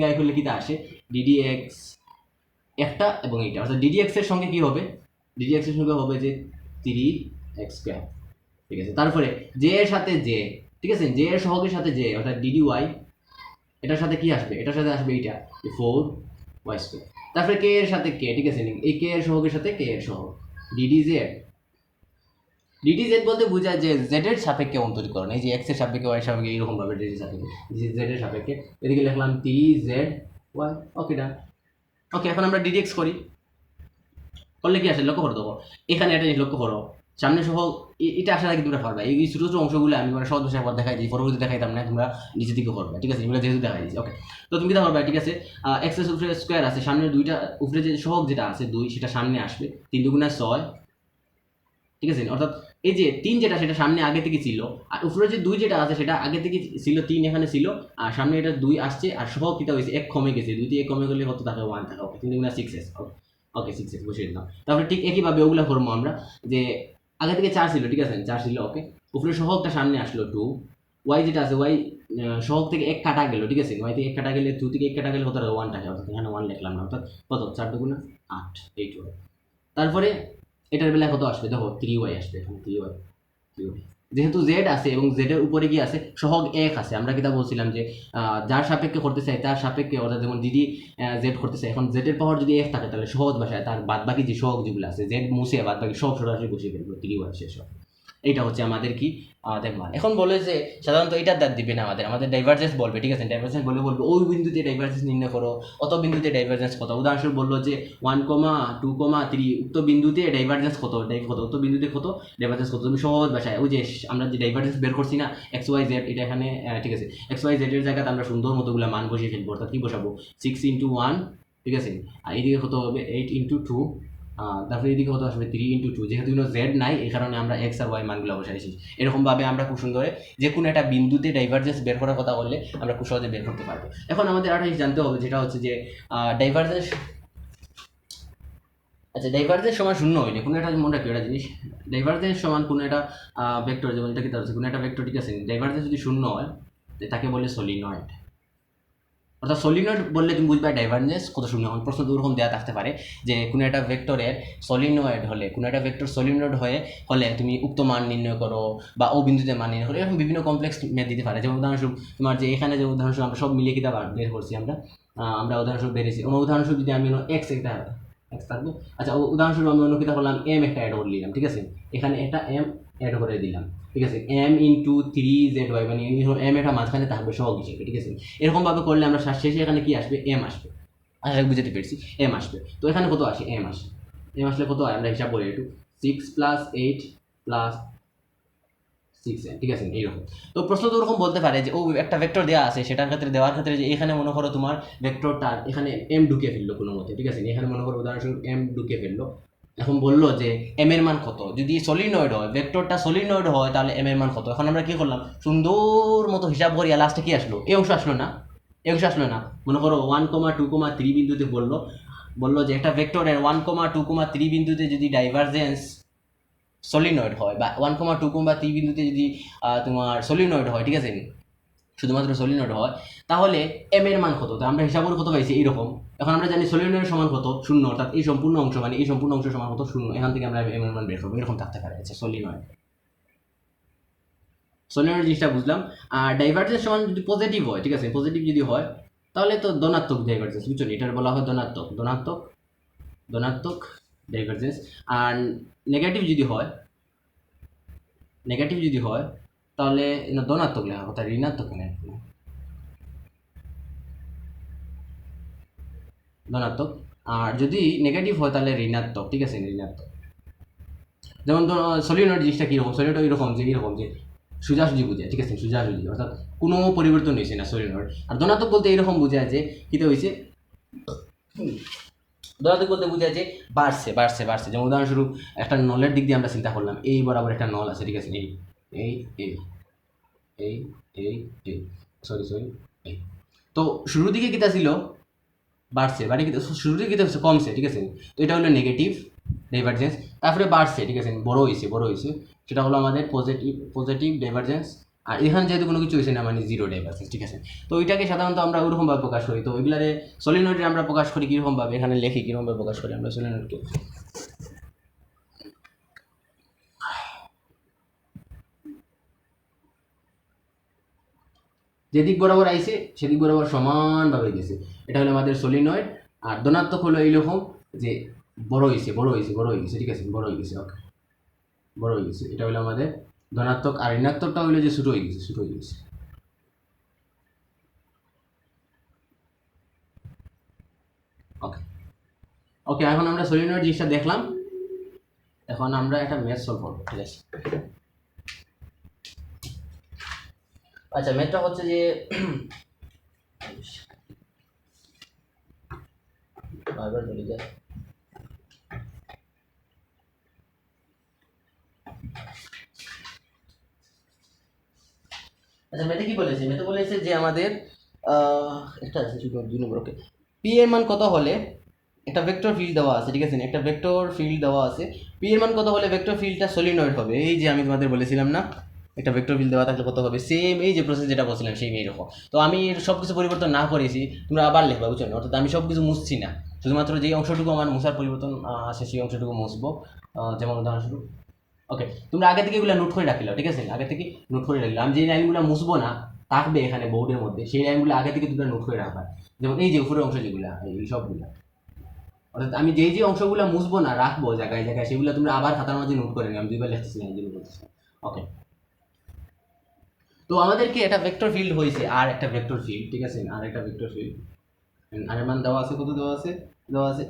আই করলে কিটা আসে, ডিডিএক্স একটা এবং এইটা, অর্থাৎ ডিডিএক্স এর সঙ্গে কি হবে, ডিডিএক্স এর সঙ্গে হবে যে 3 এক্স স্কোয়ার, ঠিক আছে, তারপরে জে এর সাথে জে, ঠিক আছে, জে এর সহগের সাথে জে, অর্থাৎ ডিডি ওয়াই, এটার সাথে কি আসবে, এটার সাথে আসবে এইটা 4 ওয়াই স্কোয়ার, তারপরে কে এর সাথে কে, ঠিক আছে, এই কে এর সহগের সাথে কে এর সহগ, ডিডি জেড। ডিডি জেড বলতে বোঝায় যে জেড এর সাপেক্ষে অন্তরীকরণ, এই যে এক্স এর সাপেক্ষে ওয়াই সাপেক্ষে এইরকম ভাবে ডিডি সাপেক্ষে জেড এর সাপেক্ষে, এদিকে লিখলাম 3ZY। ওকে ডান। ওকে এখন আমরা ডিডিএক্স করি, করলে কি আসে লক্ষ্য করে দেবো, এখানে একটা জিনিস লক্ষ্য করো, সামনে সহ এটা আসার আগে তোমরা পারবে, এই ছোটো ছোটো অংশগুলো আমি মানে সহজ ভাষায় দেখাই দিই, পরবর্তী দেখাইতাম না, তোমরা নিচে দিকে করবে, ঠিক আছে, এগুলো যেহেতু দেখাই দিচ্ছি। ওকে তো তুমি কি করবে, ঠিক আছে, এক্স এর উপরে স্কোয়ার আছে, সামনে দুইটা উপরে যে সহগ যেটা আছে 2 সেটা সামনে আসবে, 3 দুগুণা 6, ঠিক আছে, অর্থাৎ এই যে 3 যেটা সেটা সামনে আগে থেকে ছিল, আর উপরে যে 2 যেটা আছে সেটা আগে থেকে ছিল, 3 এখানে ছিল, আর সামনে এটা 2 আসছে, আর সহগ কিটা হয়েছে 1 কমে গেছে, 2 থেকে 1 কমে গেলে কত থাকে, 1 থাকে। ওকে 3 দুগুণা 6s। ওকে 6s বসিয়ে দিলাম, তারপরে ঠিক একইভাবে ওগুলো করবো আমরা, যে আগে থেকে 4 ছিল, ঠিক আছে, 4 ছিল, ওকে উপরে সহগটা সামনে আসলো 2, ওয়াই যেটা আছে ওয়াই সহগ থেকে 1 কাটা গেল, ঠিক আছে, ওয়াই থেকে 1 কাটা গেলে 2 থেকে 1 কাটা গেলে কত থাকে, 1 থাকে, অর্থাৎ এখানে 1 লিখলাম না, অর্থাৎ কত 4 দুগুণা 8, 8 হয়। তারপরে এটার বেলায় কত আসবে, দেখো 3y আসবে, এখানে 3y, যেহেতু জেড আছে এবং জেড এর উপরে কি আছে, সহগ 1 আছে, আমরা কিটা বলছিলাম যে যার সাপেক্ষে করতে চাই তার সাপেক্ষে, অর্থাৎ যেমন ডিডি জেড করতে চাই, এখন জেড এর পাওয়ার যদি 1 থাকে তাহলে সহজ ভাষায় তার বাদ বাকি যে সহগ যেগুলো আছে জেড মুছে বাদ বাকি সব সরাসরি বসিয়ে ফেলবো, 3y শেষ হবে। এইটা হচ্ছে আমাদের কি আমাদের মান। এখন বলে যে সাধারণত এটার দ্বার দিবে না, আমাদের ডাইভারজেন্স বলবে, ঠিক আছে, ডাইভারজেন্স বলবে ওই বিন্দুতে ডাইভারজেন্স নির্ণয় করো, অত বিন্দুতে ডাইভারজেন্স কত, উদাহরণস্বরূপ বললো যে 1,2,3 উক্ত বিন্দুতে ডাইভারজেন্স কত, উক্ত বিন্দুতে কত ডাইভারজেন্স কত, তুমি সহজ ভাষায় ওই যে আমরা যে ডাইভারজেন্স বের করছি না এক্স ওয়াই জেড, এটা এখানে ঠিক আছে, এক্স ওয়াই জেড এর জায়গাতে আমরা সুন্দর মতোগুলো মান বসিয়ে ফেলবো, অর্থাৎ কি বসাবো 6 × 1, ঠিক আছে, আর এইদিকে কত হবে 8 × 2, তারপরে এদিকে কত আসবে 3 × 2, যেহেতু কোনো জেড নাই এই কারণে আমরা এক্স আর ওয়াই মানগুলো বসাইছি। এরকমভাবে আমরা খুব সুন্দর যে কোনো একটা বিন্দুতে ডাইভারজেন্স বের করার কথা বললে আমরা খুব সহজে বের করতে পারবো। এখন আমাদের আরেকটা জিনিস জানতে হবে, যেটা হচ্ছে যে ডাইভারজেন্স, আচ্ছা ডাইভারজেন্স সমান শূন্য হইলে কোনো একটা মনে রাখি একটা জিনিস, ডাইভারজেন্স সমান কোনো একটা ভেক্টর, যেমন এটা কি হচ্ছে কোনো একটা ভেক্টর, ঠিক আছে, ডাইভারজেন্স যদি শূন্য হয় তাকে বলে সলিনয়েড। অর্থাৎ সলিনয়েড বললে তুমি বুঝবে ডাইভারজেন্স কত শূন্য। এখন প্রশ্ন দুরকম দেওয়া থাকতে পারে যে কোনো একটা ভেক্টরের সলিনয়েড হলে, কোনো একটা ভেক্টর সলিনয়েড হলে তুমি উক্ত মান নির্ণয় করো বা ও বিন্দুতে মান নির্ণয় করো, এরকম বিভিন্ন কমপ্লেক্স ম্যাথ দিতে পারে। যেমন উদাহরণস্বরূপ তোমার যে এখানে যে উদাহরণস্বরূপ আমরা সব মিলিয়ে কিতা বের করছি, আমরা উদাহরণস্বরূপ বেরিয়েছি। উদাহরণস্বরূপ যদি আমি এক্স একটা এক্স থাকবো, আচ্ছা উদাহরণস্বরূপ আমি অন্য কিতা করলাম এম একটা অ্যাড করে নিলাম, ঠিক আছে, এখানে একটা এম অ্যাড করে দিলাম, ঠিক আছে, এম ইন্টু 3ZY, মানে এম এটা মাঝখানে থাকবে সহগ হিসেবে, ঠিক আছে। এরকমভাবে করলে আমরা শেষে এখানে কি আসবে, এম আসবে। আশা বুঝতে পেরেছি, এম আসবে। তো এখানে কত আসে, এম আসে। এম আসলে কত হয় আমরা হিসাব করি একটু, 6 + 8 + 6, ঠিক আছে, এইরকম। তো প্রশ্ন তো ওরকম বলতে পারে যে ও একটা ভেক্টর দেওয়া আছে, সেটার ক্ষেত্রে দেওয়ার ক্ষেত্রে যে এখানে মনে করো তোমার ভেক্টরটা এখানে এম ঢুকে ফেললো কোনো মতে, ঠিক আছে, এখানে মনে করো উদাহরণস্বরূপ এম ঢুকে ফেললো। এখন বললো যে এম এর মান কত, যদি সলিনয়েড হয়, ভেক্টরটা সলিনয়েড হয়, তাহলে এম এর মান কত। এখন আমরা কি করলাম, সুন্দর মতো হিসাব করি, লাস্টে কি আসলো, এই অংশ আসলো না, এই অংশ আসলো না। মনে করো 1, 2, 3 বিন্দুতে বললো যে একটা ভেক্টরের 1, 2, 3 বিন্দুতে যদি ডাইভারজেন্স সলিনয়েড হয়, বা 1, 2, 3 বিন্দুতে যদি তোমার সলিনয়েড হয়, ঠিক আছে, শুধুমাত্র সলিনয়েড হয়, তাহলে এম এর মান কত। তো আমরা হিসাব করে কত পাইছি এইরকম। এখন আমরা জানি সলিনয়েডের সমান কত, শূন্য, অর্থাৎ এই সম্পূর্ণ অংশ, মানে এই সম্পূর্ণ অংশ সমান কত, শূন্য। এখান থেকে আমরা এম এর মান বের করবো, এরকম থাকতে পারে। আচ্ছা সলিনয়েড জিনিসটা বুঝলাম। আর ডাইভারজেন্স সমান যদি পজিটিভ হয়, ঠিক আছে, পজিটিভ যদি হয় তাহলে তো ধনাত্মক ডাইভারজেন্স, বুঝছো, এটার বলা হয় ধনাত্মক ডাইভারজেন্স। আর নেগেটিভ যদি হয় তাহলে ধনাত্মক লেখা কথা, ঋণাত্মক কেন, ধনাত্মক। আর যদি নেগেটিভ হয় তাহলে ঋণাত্মক, ঠিক আছে, ঋণাত্মক। যেমন সলিনয়েড জিনিসটা কীরকম, সলিনয়েড এরকম যে এরকম যে সোজাসুজি বুঝায়, ঠিক আছে, সোজাসুজি, অর্থাৎ কোনো পরিবর্তন হয়েছে না সলিনয়েড। আর ধনাত্মক বলতে এরকম বোঝায় যে কীতে হয়েছে, ধনাত্মক বলতে বোঝায় যে বাড়ছে। যেমন উদাহরণস্বরূপ একটা নলের দিক দিয়ে আমরা চিন্তা করলাম, এই বরাবর একটা নল আছে, ঠিক আছে, এই এই এই এই এই এই সরি এই। তো শুরুর দিকে কিতা ছিল, বাড়ছে, শুরুর দিকে কিতা কমছে, ঠিক আছে। তো এটা হলো নেগেটিভ ডাইভারজেন্স। তারপরে বাড়ছে, ঠিক আছে, বড় হয়েছে, সেটা হলো আমাদের পজিটিভ ডাইভারজেন্স। আর এখানে যেহেতু কোনো কিছু হয়েছে না, মানে জিরো ডাইভারজেন্স, ঠিক আছে। তো ওইটাকে সাধারণত আমরা ওইরকমভাবে প্রকাশ করি। তো ওইগুলারে সলিনয়েডে আমরা প্রকাশ করি কীরকমভাবে, এখানে লেখি কীরকমভাবে প্রকাশ করি আমরা সলিনয়েডকে। যেদিক বরাবর আইছে সেদিক বরাবর সমানভাবে গেছে, এটা হলো আমাদের সলিনয়েড। আর ধনাত্মক হলো এইরকম যে বড় হয়ে গেছে, ঠিক আছে, বড় হয়ে গেছে, ওকে, বড় হয়ে গেছে, এটা হলো আমাদের ধনাত্মক। আর ঋণাত্মকটা হলো যে ছোট হয়ে গেছে। ওকে ওকে, এখন আমরা সলিনয়েড জিনিসটা দেখলাম, এখন আমরা একটা ম্যাথ সলভ করবো, ঠিক আছে। আচ্ছা ম্যাথটা হচ্ছে যে বারবার চলে যায়। আচ্ছা ম্যাথে কি বলেছে, যে আমাদের একটা আছে শুধু 2 নম্বর, ওকে, পি এর মান কত হলে একটা ভেক্টর ফিল্ড দেওয়া আছে, ঠিক আছে, একটা ভেক্টর ফিল্ড দেওয়া আছে, পি এর মান কত হলে ভেক্টর ফিল্ডটা সলিনয়েড হবে। এই যে আমি তোমাদের বলেছিলাম না, একটা ভেক্টর ফিল্ড দেওয়া থাকলে কত হবে, সেম এই যে প্রসেস যেটা বলছিলাম সেই এইরকম। তো আমি সব কিছু পরিবর্তন না করেছি, তোমরা আবার লিখবা, বুঝছো, অর্থাৎ আমি সব কিছু মুছছি না, শুধুমাত্র যেই অংশটুকু আমার মুছার পরিবর্তন আছে সেই অংশটুকু মুছবো। যেমন উদাহরণস্বরূপ, ওকে, তোমরা আগে থেকে এগুলো নোট করে রাখিলাও, ঠিক আছে, আগে থেকে নোট করে রাখলাম। আমি যে লাইনগুলো মুছবো না থাকবে এখানে বোর্ডের মধ্যে, সেই লাইনগুলো আগে থেকে তোমরা নোট করে রাখবা। যেমন এই যে উপরের অংশ যেগুলো, এই সবগুলো, অর্থাৎ আমি যেই অংশগুলো মুছবো না রাখবো জায়গায় সেগুলো তোমরা আবার খাতার মধ্যে নোট করে নিও। আমি 2বার লিখতেছি না, যেগুলো বলতেছি, ওকে। তো আমাদেরকে একটা ভেক্টর ফিল্ড হয়েছে, আর একটা ভেক্টর ফিল্ড, ঠিক আছে, আর একটা ভেক্টর ফিল্ড, আর এর মান দেওয়া আছে, কত দেওয়া আছে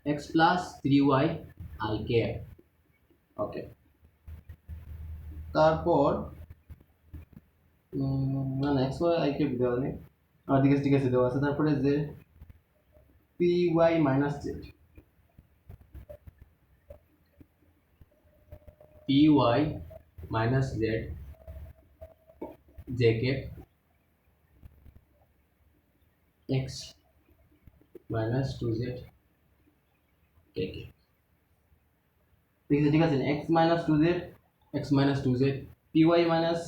x + 3y i cap, ওকে। তারপর না x y i cap দেওয়া নেই, ঠিক আছে দেওয়া আছে। তারপরে যে py - z, p y minus z j k x minus two z k k. ঠিক আছে, x minus two z p y minus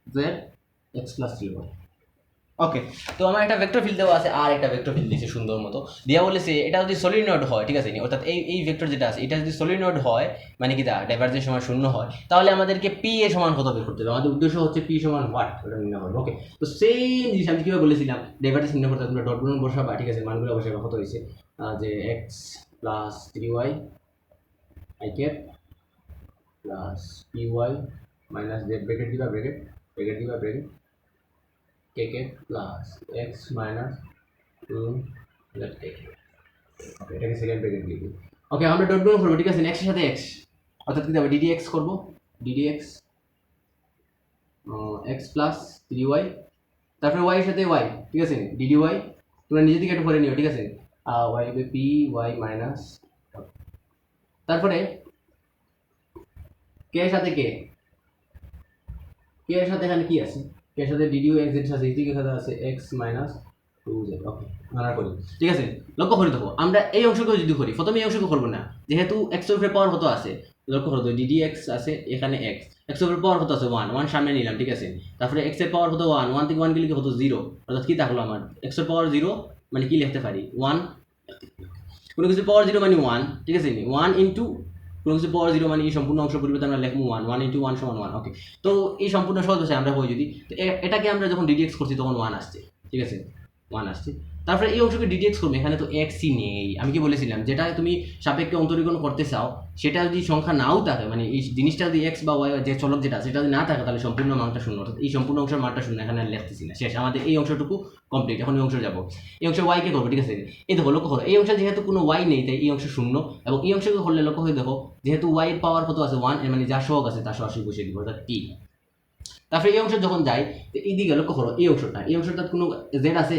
z x plus three y. Okay, তো আমার একটা ভেক্টর ফিল্ড দেওয়া আছে আর একটা ভেক্টর ফিল্ড দিয়েছে সুন্দর মতো দিয়া বলেছে এটা যদি সলিনয়েড হয়, ঠিক আছে, অর্থাৎ এই ভেক্টর যেটা আছে এটা যদি সলিনয়েড হয় মানে কি ডাইভারজেন্স সমান শূন্য হয়, তাহলে আমাদেরকে পি এ সমান কত বের করতে হবে। আমাদের উদ্দেশ্য হচ্ছে পি সমান হোয়াট ওটা নির্ণয় করবো। ওকে, তো সেম জিনিস আমি কীভাবে বলেছিলাম ডাইভারজেন্স নির্ণয় করতে তোমরা ডট গুণন বসাবা, ঠিক আছে, মানগুলো বসাবা। কত হয়েছে যে x plus three y i cap plus p y minus z bracket দিবা bracket k k plus x minus two z k k. Okay, এটাকে সেকেন্ড ব্র্যাকেট দিয়ে দিই। ওকে, আমরা ডট গুণ করবো, ঠিক আছে, এক্সের সাথে এক্স, অর্থাৎ কি দেবো ডিডি এক্স করবো, d d x x plus three y, তারপরে ওয়াই এর সাথে ওয়াই, ঠিক আছে, ডিডি ওয়াই তোমরা নিজে থেকে একটু করে নিও, ঠিক আছে, ওয়াই হবে পি ওয়াই মাইনাস, তারপরে কে এর সাথে কে এর সাথে এখানে কি আছে, কে এর সাথে ডিডিও এক্স এর সাথে ইজিকে সাথে আছে এক্স মাইনাস টু জেড। ওকে, আমরা করি, ঠিক আছে, লক্ষ্য করে দেখো আমরা এই অংশকেও যদি করি, প্রথমে এই অংশকে করবো না, যেহেতু এক্স এর উপরে পাওয়ার কত আছে, লক্ষ্য করো ডিডি এক্স আছে এখানে এক্স এর উপরে পাওয়ার কত আছে ওয়ান সামনে নিলাম, ঠিক আছে, তারপরে এক্স এর পাওয়ার কত ওয়ান থেকে ওয়ান গেলে কি হতো জিরো, অর্থাৎ কি থাকলো আমার এক্স এর পাওয়ার জিরো মানে কি লিখতে পারি ওয়ান, কোনো কিছু পাওয়ার জিরো মানে ওয়ান, ঠিক আছে, ওয়ান ইন্টু কোনো কিছু পাওয়ার জিরো মানে এই সম্পূর্ণ অংশ পরিবর্তে আমরা লিখবো ওয়ান ইন্টু ওয়ান সমান ওয়ান। ওকে, তো এই সম্পূর্ণ সহজ ভাষায় আমরা বই যদি তো এটাকে আমরা যখন ডিডিএক্স করছি তখন ওয়ান আসছে, ঠিক আছে, ওয়ান আসছে, তারপরে এই অংশকে ডিডিএক্স করবে, এখানে তো এক্সই নেই, আমি কি বলেছিলাম যেটা তুমি সাপেক্ষে অন্তরীকরণ করতে চাও সেটা যদি সংখ্যা নাও থাকে, মানে এই জিনিসটা যদি এক্স বা ওয়াই যে চলক যেটা সেটা যদি না থাকে তাহলে সম্পূর্ণ মানটা শূন্য, অর্থাৎ এই সম্পূর্ণ অংশের মানটা শূন্য, এখানে আর লিখতেছি না, শেষ, আমাদের এই অংশটুকু কমপ্লিট। এখন এই অংশ যাবো, এই অংশে ওয়াইকে করবো, ঠিক আছে, এই দেখো লক্ষ্য করো এই অংশে যেহেতু কোনো ওয়াই নেই তাই এই অংশ শূন্য, এবং এই অংশকে করলে লক্ষ্য হয়ে দেখো যেহেতু ওয়াই এর পাওয়ার কত আছে ওয়ান, মানে যা সহগ আছে তার সরাসরি বসিয়ে দিব, অর্থাৎ টি। তারপরে এই অংশ যখন যাই এইদিকে লক্ষ্য করো এই অংশটা কোনো জেড আছে,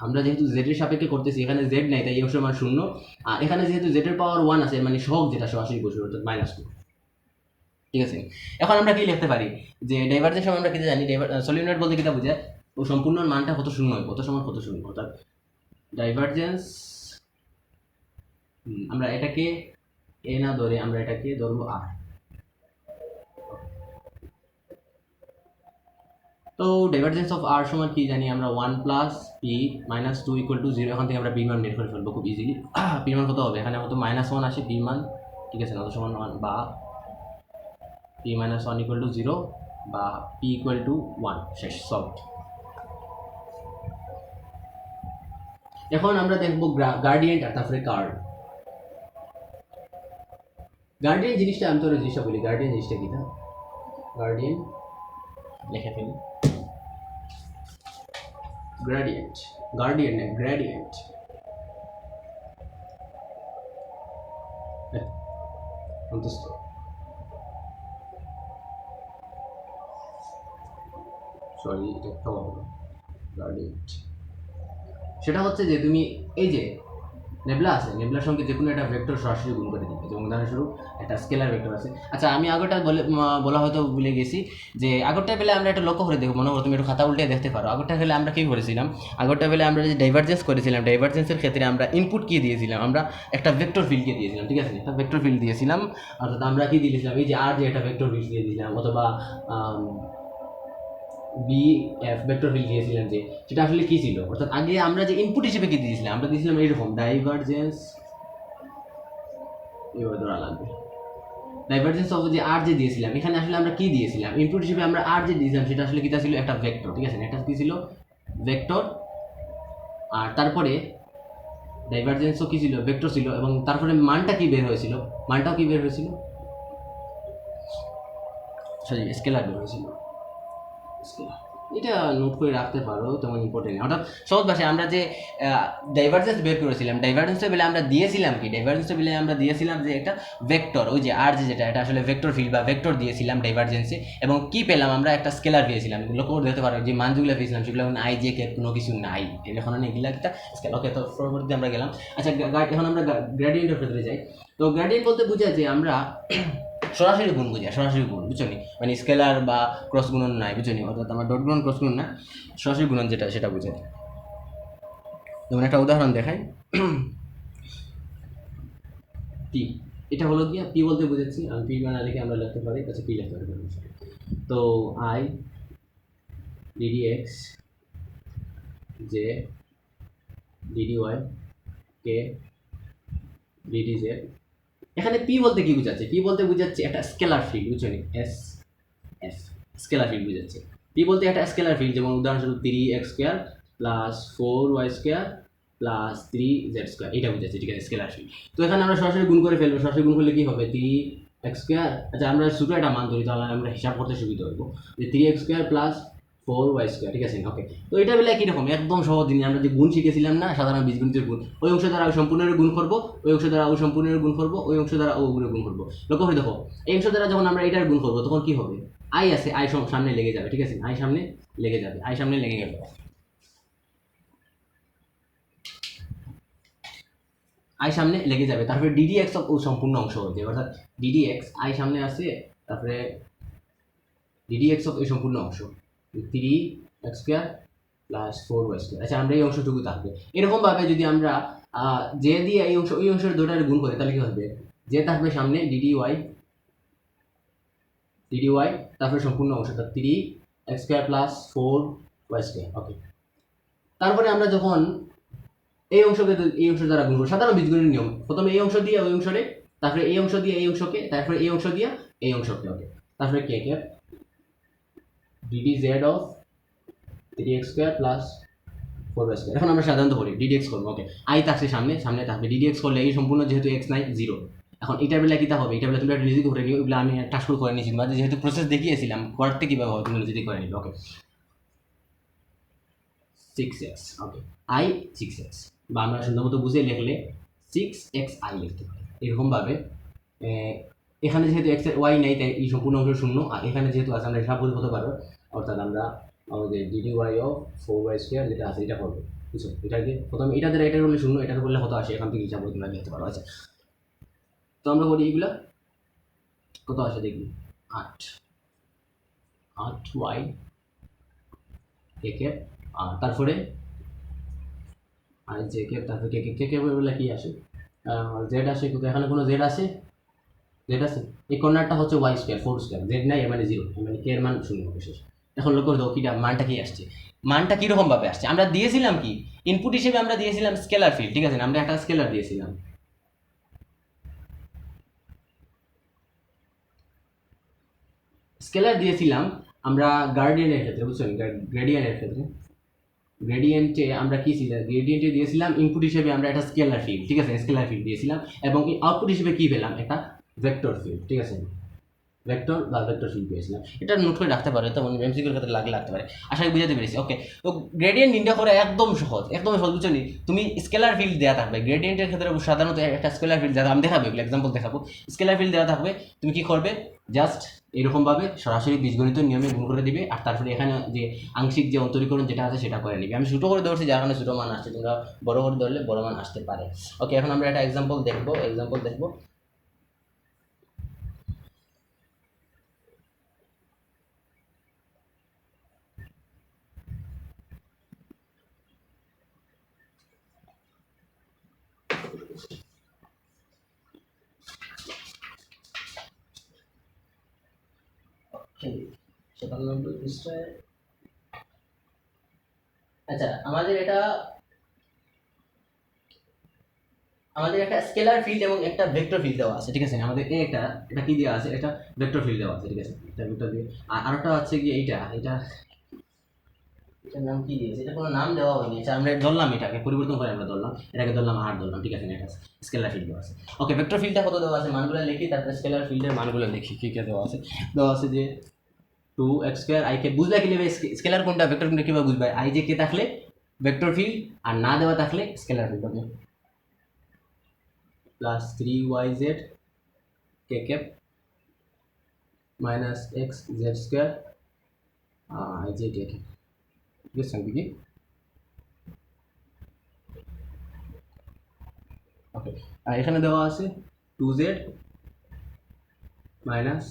আমরা যেহেতু জেড এর সাপেক্ষে করতেছি এখানে জেড নাই তাই এই অংশের মান শূন্য, আর এখানে যেহেতু জেড এর পাওয়ার ওয়ান আছে মানে সহগ যেটা সরাসরি বসবে, অর্থাৎ মাইনাস টু, ঠিক আছে। এখন আমরা কি লিখতে পারি যে ডাইভারজেন্স সময় আমরা কি জানি, সলিনয়েড বলতে কিটা বোঝায় ও সম্পূর্ণ মানটা কত শূন্য হয়, কত সমান কত শূন্য, অর্থাৎ ডাইভারজেন্স আমরা এটাকে এ না ধরে আমরা এটাকে ধরবো আর। তো ডাইভারজেন্স অফ আর সমান কি জানি আমরা one plus p minus two equal to zero, এখান থেকে আমরা পি মান বের করে ফেলবো খুব ইজিলি। পি মান কত হবে, এখানে হয়তো মাইনাস ওয়ান আসে পি মান, ঠিক আছে, না তো সমান ওয়ান, বা P minus one equal to zero বা পি ইকুয়াল টু ওয়ান, শেষ, সলভড। এখন আমরা দেখবো গার্ডিয়ান আর তারপরে কার্ড। গার্ডিয়ান জিনিসটা আমি তো জিনিসটা বলি, গার্ডিয়ান জিনিসটা কি না, গার্ডিয়ান লিখে ফেলি, গ্রেডিয়েন্ট, গার্ডিয়ান না গ্রেডিয়েন্ট, অন্তস্থ, সরি এটা ক্ষমা করো, গার্ডিয়েন্ট সেটা হচ্ছে যে তুমি এই যে নেবলা আছে, নেবলার সঙ্গে যে কোনো একটা ভেক্টর সরাসরি গুণ করে দিবে, যেমন উদাহরণস্বরূপ একটা স্কেলার ভেক্টর আছে। আচ্ছা আমি আগরটা বলা হয়তো ভুলে গেছি যে আগরটা পেলে আমরা একটা লক্ষ্য করে দেখবো, মনে করো তুমি একটু খাতা উল্টে দেখতে পারো, আগরটা পেলে আমরা কী করেছিলাম, আগরটা পেলে আমরা যে ডাইভারজেন্স করেছিলাম, ডাইভারজেন্সের ক্ষেত্রে আমরা ইনপুট কি দিয়েছিলাম, আমরা একটা ভেক্টর ফিল্ডকে দিয়েছিলাম, ঠিক আছে, একটা ভেক্টর ফিল্ড দিয়েছিলাম, অর্থাৎ আমরা কি দিয়েছিলাম এই যে আর যে একটা ভেক্টর ফিল্ড দিয়ে দিয়েছিলাম, অথবা বি এফ ভেক্টর ফিল্ড দিয়েছিলাম, যে সেটা আসলে কি ছিল, অর্থাৎ আগে আমরা যে ইনপুট হিসেবে কি দিয়েছিলাম, আমরা দিয়েছিলাম এইরকম ডাইভারজেন্স, এবার ধরা লাগবে ডাইভারজেন্স অফ যে আর যে দিয়েছিলাম, এখানে আসলে আমরা কি দিয়েছিলাম ইনপুট হিসেবে, আমরা আর যে দিয়েছিলাম সেটা আসলে কিটা ছিল একটা ভেক্টর, ঠিক আছে, এটা কি ছিল ভেক্টর, আর তারপরে ডাইভারজেন্সও কি ছিল ভেক্টর ছিল, এবং তারপরে মানটা কি বের হয়েছিল, মানটাও কি বের হয়েছিল, সরি স্কেলার বের হয়েছিল, স্কেলার, এটা নোট করে রাখতে পারো, তেমন ইম্পর্টেন্ট নেই। অর্থাৎ সহজ ভাষায় আমরা যে ডাইভারজেন্স বের করেছিলাম, ডাইভারজেন্সের বেলে আমরা দিয়েছিলাম কি, ডাইভারজেন্সের বেলে আমরা দিয়েছিলাম যে একটা ভেক্টর, ওই যে আর যে যেটা এটা আসলে ভেক্টর ফিল্ড বা ভেক্টর দিয়েছিলাম ডাইভারজেন্সে, এবং কি পেলাম আমরা একটা স্কেলার পেয়েছিলাম, এগুলো করে দেখতে পারো যে মান যেগুলো পেয়েছিলাম সেগুলো আই যে কে কোনো কিছু নাই, এখন এগুলো একটা স্কেলার। ওকে, তো পরবর্তীতে আমরা গেলাম। আচ্ছা এখন আমরা গ্রেডিয়েন্টের ক্ষেত্রে যাই। তো গ্রেডিয়েন্ট বলতে বোঝায় যে আমরা সরাসরি গুণ বুঝা, সরাসরি গুণ, বুঝছো নি? মানে স্কেলার বা ক্রস গুণন নাই, বুঝছো নি? অর্থাৎ আমার ডট গুণন ক্রস গুণন না, সরাসরি গুণন যেটা সেটা বুঝাই। যেমন একটা উদাহরণ দেখাই, পি, এটা হলো গিয়া পি বলতে বুঝেছি আমি, পি মানে লিখে আমরা লিখতে পারি, আচ্ছা পি লিখতে পারি। তো i d d x j d d y k d d z. এখানে পি বলতে কি বুঝাচ্ছে? পি বলতে বুঝাচ্ছে একটা স্কেলার ফিল্ড, বুঝছো নি? এস এফ, স্কেলার ফিল্ড বুঝাচ্ছে। পি বলতে একটা স্কেলার ফিল্ড, যেমন উদাহরণস্বরূপ 3x square plus 4y square plus 3z square, এটা বুঝাচ্ছে, ঠিক আছে, স্কেলার ফিল্ড। তো এখানে আমরা সরাসরি গুণ করে ফেলবো, সরাসরি গুণ করলে কি হবে? 3x স্কোয়ার, আচ্ছা আমরা ছোটো একটা মান ধরি তাহলে আমরা হিসাব করতে সুবিধা হইব, যে 3x square plus 4y square, ঠিক আছে, ওকে। তো এটা বেলা কীরকম, একদম সহজ জিনিস, আমরা যে গুণ শিখেছিলাম না সাধারণ বীজগণিতের গুণ, ওই অংশ দ্বারা ওই সম্পূর্ণের গুণ করবো, ওই অংশ দ্বারা ওই সম্পূর্ণের গুণ করবো, ওই অংশ দ্বারা ও গুণের গুণ করবো। লক্ষ্য করে দেখো, এই অংশ দ্বারা যখন আমরা এটার গুণ করবো তখন কি হবে? আই আছে, আই সামনে লেগে যাবে, ঠিক আছে, আই সামনে লেগে যাবে, আই সামনে লেগে গেল, আই সামনে লেগে যাবে, তারপরে ডিডি এক্স ও সম্পূর্ণ অংশ হচ্ছে, অর্থাৎ ডিডি এক্স আই সামনে আসে, তারপরে ডিডি এক্স অফ এই সম্পূর্ণ অংশ 3x square plus 4y square. আচ্ছা আমরা এই অংশটুকু থাকবে। এরকমভাবে যদি আমরা যে দিয়ে এই অংশ ওই অংশের দুটার গুণ করি তাহলে কি হবে? যে থাকবে সামনে ডিডি ওয়াই, তারপরে সম্পূর্ণ অংশ, অর্থাৎ 3x square plus 4y square, ওকে। তারপরে আমরা যখন এই অংশকে এই অংশ দ্বারা গুণ করবো, সাধারণ বীজগণিতের নিয়ম, প্রথমে এই অংশ দিয়ে ওই অংশে, তারপরে এই অংশ দিয়ে এই অংশকে, তারপরে এই অংশ দিয়ে এই অংশকে, ওকে। তারপরে k k d d z of 3x square plus 4y square. এখন আমরা সাধারণত করি ডিডিএক্স করবো, ওকে। আই থাকছে সামনে, সামনে থাকবে ডিডিএক্স করলে এই সম্পূর্ণ, যেহেতু এক্স নাই 0। এখন এটা বেলা কিতা হবে? এটা বেলা তুমি একটা রিজিক করে নিও, এগুলো আমি টাস্ক করে নিয়েছি, মানে যেহেতু প্রসেস দেখিয়েছিলাম করতে কীভাবে হবে, তুমি রিজিক করে নিবে, ওকে। 6x, ওকে, আই 6x, বা আমরা সুন্দর মতো বুঝে লিখলে 6x আই লিখতে পারি। এরকমভাবে এখানে যেহেতু এক্স ওয়াই নেই তাই এই সম্পূর্ণ অংশ শূন্য, আর এখানে যেহেতু আছে আমরা হিসাব হতে পারবো, অর্থাৎ আমরা আমাদের DD y of 4y square যেটা আছে এটা করবো, বুঝছো? এটাকে প্রথমে এটা দ্বারা এটা করলে শূন্য, এটা করলে কত আসে, এখান থেকে হিসাব করে তোমরা লিখতে পারো। আচ্ছা তো আমরা করি এইগুলা, কত আসে দেখি, 8y কে, আর তারপরে আর জে কে, তারপরে কে বলে কি আসে, জেড আসে, কিন্তু এখানে কোনো জেড আছে, জেড আছে, এই কর্নারটা হচ্ছে ওয়াই স্কোয়ার 4 স্কোয়ার, জেড নাই মানে 0, মানে কে এর মান শূন্য হবে শেষ। এখন লক্ষ্য করো কিটা মানটা কি আসছে, মানটা কীরকম ভাবে আসছে, আমরা দিয়েছিলাম কি ইনপুট হিসেবে, আমরা দিয়েছিলাম স্কেলার ফিল্ড, ঠিক আছে, আমরা একটা স্কেলার দিয়েছিলাম, স্কেলার দিয়েছিলাম আমরা গার্ডিয়ানের ক্ষেত্রে, বুঝছো, গ্রেডিয়েন্টের ক্ষেত্রে, গ্রেডিয়েন্টে আমরা কি ছিল, গ্রেডিয়েন্টে দিয়েছিলাম ইনপুট হিসেবে আমরা একটা স্কেলার ফিল্ড, ঠিক আছে, স্কেলার ফিল্ড দিয়েছিলাম, এবং আউটপুট হিসেবে কি পেলাম, একটা ভেক্টর ফিল্ড, ঠিক আছে, ভেক্টর বা ভেক্টর ফিল্ড পেয়েছিলাম। এটা নোট করে রাখতে পারে, তো এমসিকিউর ক্ষেত্রে লাগতে পারে, আশা করি বুঝাতে পেরেছি, ওকে। তো গ্রেডিয়েন্ট নির্ণয় করা একদম সহজ, একদম সহজ, বুঝছো নি? তুমি স্কেলার ফিল্ড দেওয়া থাকবে, গ্রেডিয়েন্টের ক্ষেত্রে সাধারণত একটা স্কেলার ফিল্ড দেওয়া, আমি দেখাবো এগুলো এক্সাম্পল দেখাবো, স্কেলার ফিল্ড দেওয়া থাকবে, তুমি কি করবে, জাস্ট এরকমভাবে সরাসরি বীজগণিত নিয়মে গুণ করে দিবে, আর তারপরে এখানে যে আংশিক যে অন্তরীকরণ যেটা আছে সেটা করে নিবে। আমি ছোটো করে ধরছি যার কারণে ছোটো মান আসছে, তোমরা বড় করে ধরলে বড় মান আসতে পারে, ওকে। এখন আমরা একটা এক্সাম্পল দেখবো। আচ্ছা আমাদের একটা স্কেলার ফিল্ড এবং একটা ভেক্টর ফিল্ড দেওয়া আছে, ঠিক আছে, আমাদের এটা কি দেওয়া আছে, এটা ভেক্টর ফিল্ড দেওয়া আছে, ঠিক আছে, এটা ভেক্টর দিয়ে, আর আরেকটা হচ্ছে কি এটার নাম কি দিয়েছে, এটা কোনো নাম দেওয়া হয়নি, আচ্ছা আমরা ধরলাম এটাকে পরিবর্তন করে আমরা ধরলাম, এটাকে ধরলাম আর ধরলাম, ঠিক আছে, এটা স্কেলার ফিল্ড দেওয়া আছে, ওকে। ভেক্টর ফিল্ডটা কত দেওয়া আছে, মানগুলো লিখি, তারপরে স্কেলার ফিল্ডের মানগুলো লিখি, কি কি দেওয়া আছে যে 2x স্কোয়ার আই কে, বুঝলে কি নেবে স্কেলার কোনটা ভেক্টর কোনটা কীভাবে বুঝবে, আই যে কে থাকলে ভেক্টর ফিল্ড, আর না দেওয়া থাকলে scalar field, okay, plus 3yz k cap minus x z square i j k cap, ঠিক আছে, কি ওকে। আর এখানে দেওয়া আছে 2z minus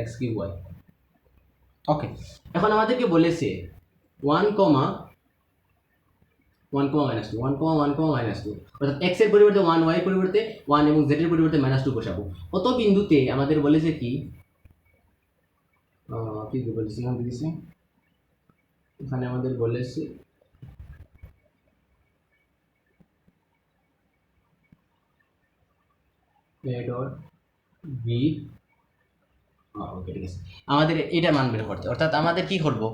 x cube y. Okay, এখন আমাদেরকে বলেছে 1,(1,-1,-2) অর্থাৎ x এর পরিবর্তে 1, y এর পরিবর্তে 1 এবং z এর পরিবর্তে -2 বসাবো। কত বিন্দুতে আমাদের বলেছে কি কি বলেছে এখানে আমাদের বলেছে a ডট বি। ওকে, ঠিক আছে, আমাদের এটা মান বের করতে, অর্থাৎ আমাদের কি করবো,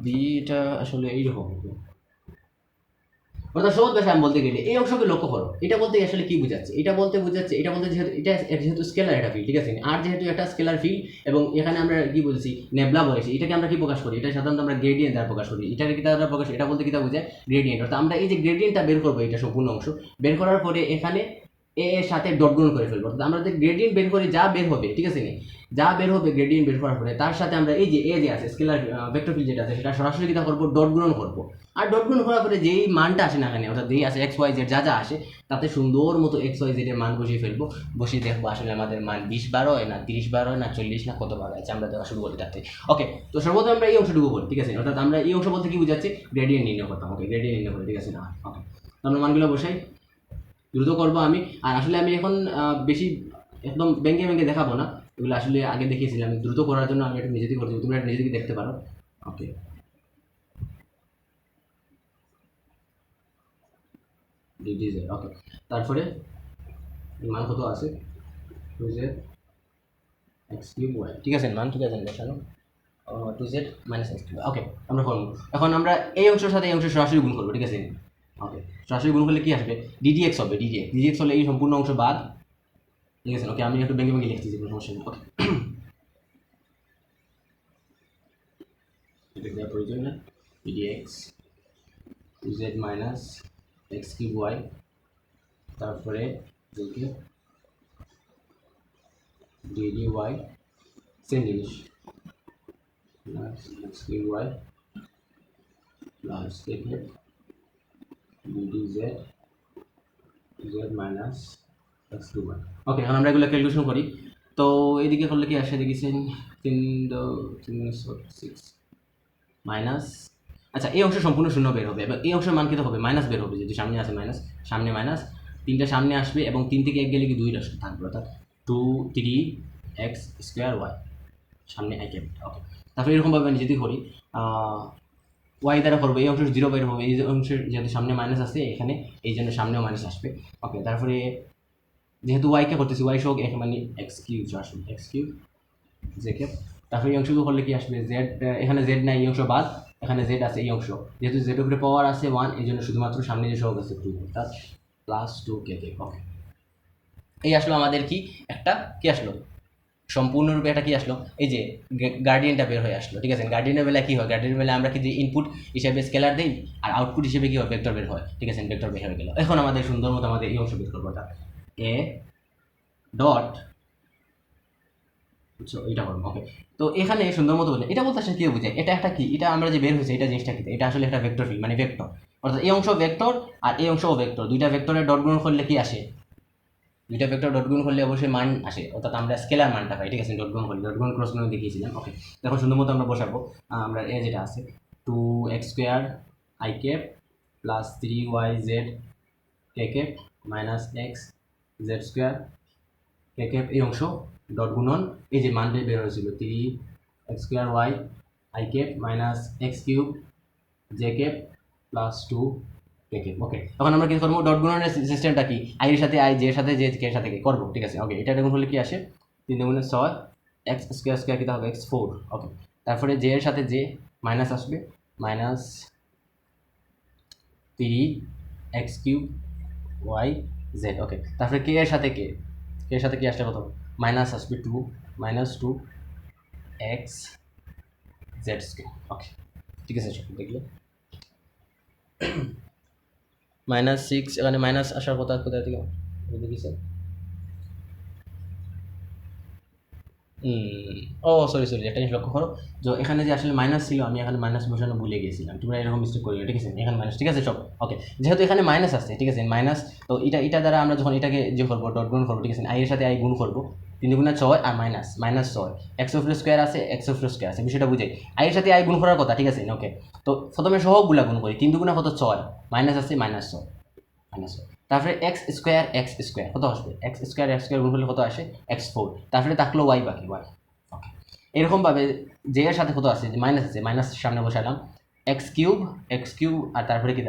বিটা আসলে এইরকম হবে। অর্থাৎ সহজ ভাষায় আমি বলতে গেলে এই অংশকে লক্ষ্য করো, এটা বলতে আসলে কি বোঝাচ্ছে, এটা বলতে যেহেতু এটা যেহেতু স্কেলার একটা ফিল্ড, ঠিক আছে, আর যেহেতু একটা স্কেলার ফিল্ড এবং এখানে আমরা কি বলছি নেবলা বলেছি, এটাকে আমরা কি প্রকাশ করি, এটা সাধারণত আমরা গ্রেডিয়েন্ট দ্বারা প্রকাশ করি, এটাকে কি দ্বারা প্রকাশ, এটা বলতে কি বোঝায় গ্রেডিয়েন্ট। অর্থাৎ আমরা এই যে গ্রেডিয়েন্টটা বের করবো, এটা সম্পূর্ণ অংশ বের করার পরে এখানে এ এর সাথে ডট গুণ করে ফেলবো। অর্থাৎ আমরা যে গ্রেডিয়েন্ট বের করি, যা বের হবে, ঠিক আছে, যা বের হবে গ্রেডিয়েন্ট বের করার পরে তার সাথে আমরা এই যে এ যে আছে স্কেলার ভেক্টর ফিল্ড যেটা আছে সেটা সরাসরি কিটা করবো, ডট গুণন করবো। আর ডট গুণ করার পরে যেই মানটা আসে না এখানে, অর্থাৎ যেই আছে এক্স ওয়াই জেড যা যা আসে, তাতে সুন্দর মতো এক্স ওয়াই জেড এর মান বসিয়ে ফেলবো, বসিয়ে দেখবো আসলে আমাদের মান 20 বার হয় না 30 বার হয় না 40 না কত বার আছে, আমরা দেওয়া শুরু করি তাতে। ওকে, তো সর্বপ্রথম আমরা এই অংশটুকু বলি, ঠিক আছে, অর্থাৎ আমরা এই অংশ বলতে কি বুঝাচ্ছি, গ্রেডিয়েন্ট নির্ণয় করতাম। ওকে, গ্রেডিয়েন্ট নির্ণয় করি, ঠিক আছে না। ওকে, আমরা মানগুলো বসাই, দ্রুত করবো আমি। আর আসলে আমি এখন বেশি একদম ব্যাঙ্কে ব্যাঙ্কে দেখাবো না, এগুলো আসলে আগে দেখিয়েছিলাম, আমি দ্রুত করার জন্য আমি একটু নিজে থেকে করে দেবো, তুমি নিজে থেকে দেখতে পারো। ওকে, ডিজ ওকে, তারপরে মান কত আছে, 2z x কিউব y, ঠিক আছে, মান ঠিক আছে বসানো 2z - x কিউব। ওকে, আমরা করবো এখন, আমরা এই অংশের সাথে এই অংশ সরাসরি গুণ করবো, ঠিক আছে। ওকে, সরাসরি গুণ করলে কি আসবে, ddx হবে, ddx হলে এই সম্পূর্ণ অংশ বাদ, ঠিক আছে। ওকে, আমি একটু ব্যাঙ্কে ব্যাঙ্কে লিখতেছি, কোনো সমস্যা নেই। ওকে, এটা দেওয়ার প্রয়োজন না, ddx 2z - x cube y, তারপরে দেখে dy সেম জিনিস plus x cube y plus দেখে ddz z minus x cube y। ওকে, এখন আমরা এগুলো ক্যালকুলেশন করি। তো এদিকে করলে কি আসে দেখেছেন, 3 মাইনাস, আচ্ছা এই অংশ সম্পূর্ণ শূন্য বের হবে, এবার এই অংশের মান কত হবে, মাইনাস বের হবে, যেহেতু সামনে আছে মাইনাস, সামনে মাইনাস, 3টা সামনে আসবে এবং 3 থেকে 1 গেলে কি 2 থাকবে, অর্থাৎ 2, 3 x স্কোয়ার ওয়াই, সামনে এক। ওকে, তারপরে এরকমভাবে আমি যদি করি ওয়াই দ্বারা করবো, এই অংশ 0 বের হবে, এই অংশের যেহেতু সামনে মাইনাস আছে এখানে, এই জন্য সামনেও মাইনাস আসবে। ওকে, তারপরে যেহেতু ওয়াইকে করতেছি, ওয়াই সহ এক মানে এক্স কিউব আসবে, এক্স কিউব জেকে। তারপরে এই অংশগুলো করলে কি আসবে, জেড, এখানে জেড নাই, এই অংশ বাদ, এখানে জেড আছে, এই অংশ যেহেতু জেড উপরে পাওয়ার আছে 1, এই জন্য শুধুমাত্র সামনে যে সহগ আছে 2, অর্থাৎ +2 কেকে। ওকে, এই আসলো আমাদের কি একটা কি আসলো, সম্পূর্ণরূপে এটা কি আসলো, এই যে গার্ডিয়ানটা বের হয়ে আসলো, ঠিক আছে। গার্ডিয়ানের বেলা কি হয়, গার্ডিয়ানের বেলা আমরা কি যে ইনপুট হিসেবে স্কেলার দিই আর আউটপুট হিসেবে কি হয়, ভেক্টর বের হয়, ঠিক আছে, ভেক্টর বের হয়ে গেল। এখন আমাদের সুন্দর মতো আমাদের এই অংশ বের করবো, অর্থাৎ এ ডট, এটা করবো। ওকে, তো এখানে সুন্দর মতো বলে এটা বলতে আসলে কি বোঝায়, এটা একটা কি, এটা আমরা যে বের হয়েছে এটা জিনিসটা কি, এটা আসলে একটা ভেক্টর ফিল্ড, মানে ভেক্টর, অর্থাৎ এই অংশ ভেক্টর আর এই অংশও ভেক্টর, দুইটা ভেক্টরের ডট গুণ করলে কি আসে, দুইটা ভেক্টর ডট গুণ করলে অবশ্যই মান আসে, অর্থাৎ আমরা স্কেলার মানটা পাই, ঠিক আছে, ডট গুণ করলে, ডট গুণ ক্রস গুণ দেখিয়েছিলাম। ওকে, দেখো সুন্দর মতো আমরা বসাবো, আমরা এ যেটা আছে 2x square i cap plus 3yz k cap minus x z square K cap, এই অংশ ডট গুণন, এই যে মানটা বের হয়েছিল 3x square y i cap minus x cube j cap plus 2 k cap. Okay, তখন আমরা কি করবো, ডট গুণনের সিস্টেমটা কি, i এর সাথে i, j এর সাথে j, কে এর সাথে কে করবো, ঠিক আছে। ওকে, এটা গুণ হলে কি আসে, 3 গুণে 6, x স্কোয়ার স্কোয়ার কি হবে x4। ওকে, তারপরে j এর সাথে j মাইনাস আসবে, minus 3x cube y z। ওকে, তারপরে কে এর সাথে কে, কে এর সাথে কি আসলে কত, মাইনাস আসবে 2, -2x z স্কোয়ার। ওকে, ঠিক আছে, দেখলে -6, এখানে মাইনাস আসার কথা কোথায় থেকে দেখিছে, ও সরি একটা জিনিস লক্ষ্য করো, যে এখানে যে আসলে মাইনাস ছিল, আমি এখানে মাইনাস বসানো ভুলে গেছিলাম, তোমরা এরকম মিস্টেক করি, ঠিক আছে, এখানে মাইনাস, ঠিক আছে সব। ওকে, যেহেতু এখানে মাইনাস আছে, ঠিক আছে, মাইনাস, তো এটা দ্বারা আমরা যখন এটাকে যে করবো ডট গুণ করবো, ঠিক আছে, আই এর সাথে আই গুণ করবো, 3×6 আর -6 এক্স উপরে স্কোয়ার আছে, এক্স উপরে স্কোয়ার আছে, বিষয়টা বুঝাই। আই এর সাথে আই গুণ করার কথা, ঠিক আছে? ওকে, তো প্রথমে সহগুলা গুণ করি। 3×2 কত? 6, মাইনাস আছে -6, তারপরে এক্স স্কোয়ার কত আসবে? এক্স স্কোয়ার গুণ করলে কত আসে? x4, তারপরে থাকলো ওয়াই, বাকি ওয়াই। ওকে, এরকমভাবে যে এর সাথে কত আছে? মাইনাস আছে, মাইনাস সামনে বসালাম, এক্স কিউব আর তারপরে কি?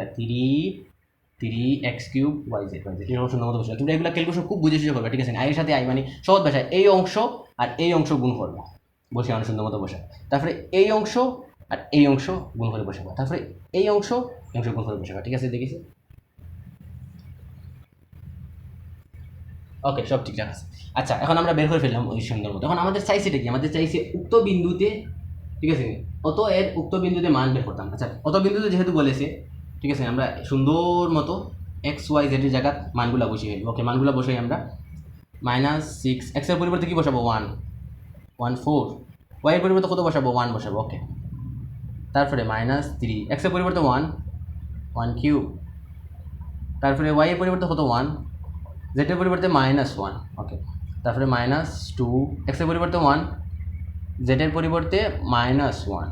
3x³ YZ এরকম সুন্দর মতো বসে। তুমি এগুলো ক্যালকুলেশন খুব বুঝে সুঝে করবে, ঠিক আছে? আয়ের সাথে আই মানে সহজ ভাষায় এই অংশ আর এই অংশ গুণ করবে, বসে অনেক সুন্দর মতো বসে। তারপরে এই অংশ আর এই অংশ গুণ করে বসাবো, তারপরে এই অংশ গুণ করে বসাবো, ঠিক আছে? দেখেছি? ওকে, সব ঠিকঠাক আছে। আচ্ছা, এখন আমরা বের করে ফেললাম ওই সুন্দর মতো। এখন আমাদের চাইছেটা কি? আমাদের চাইছে উক্ত বিন্দুতে, ঠিক আছে, অত এর উক্ত বিন্দুতে মান বের করতাম। আচ্ছা, অত বিন্দুতে যেহেতু বলেছে, ঠিক আছে, আমরা সুন্দর মতো XYZ এর জায়গা মানগুলা বসিয়ে ফেলবো। ওকে, মানগুলা বসাই আমরা। -6, এক্সের পরিবর্তে কি বসাবো? 1, ওয়াই এর পরিবর্তে কত বসাবো? 1 বসাবো। ওকে, তারপরে -3, এক্সের পরিবর্তে 1 কিউব, তারপরে ওয়াই এর পরিবর্তে কত? 1, জেডের পরিবর্তে -1। ওকে, তারপরে -2, এক্সের পরিবর্তে 1, জেডের পরিবর্তে -1।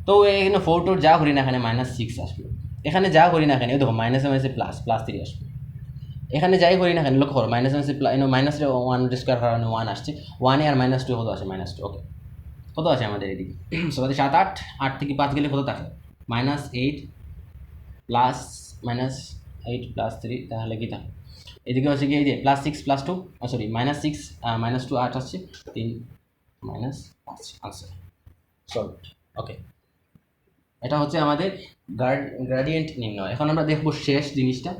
তো এখানে 4 যা করি না এখানে -6 আসবে, এখানে যা করি না এখানে দেখো মাইনাসে মাইনাসে +3 আসবে, এখানে যাই করি না এখানে লক্ষ্য করো মাইনাসে মাইনাস 1 স্কোয়ার কারণে 1 আসছে, 1 আর -2 কত আসে? -2। ওকে, কত আছে আমাদের এদিকে? সবাই 7, 8 থেকে 5 গেলে কত থাকে? -8 প্লাস -8 + 3, তাহলে কি থাকে? এদিকে হচ্ছে কি এই যে +6 + 2, সরি -6 -2 8 আসছে, 3 -5 আনসার সলভ। ওকে, এটা হচ্ছে আমাদের গ্রেডিয়েন্ট নির্ণয়। এখন আমরা দেখবো শেষ জিনিসটা,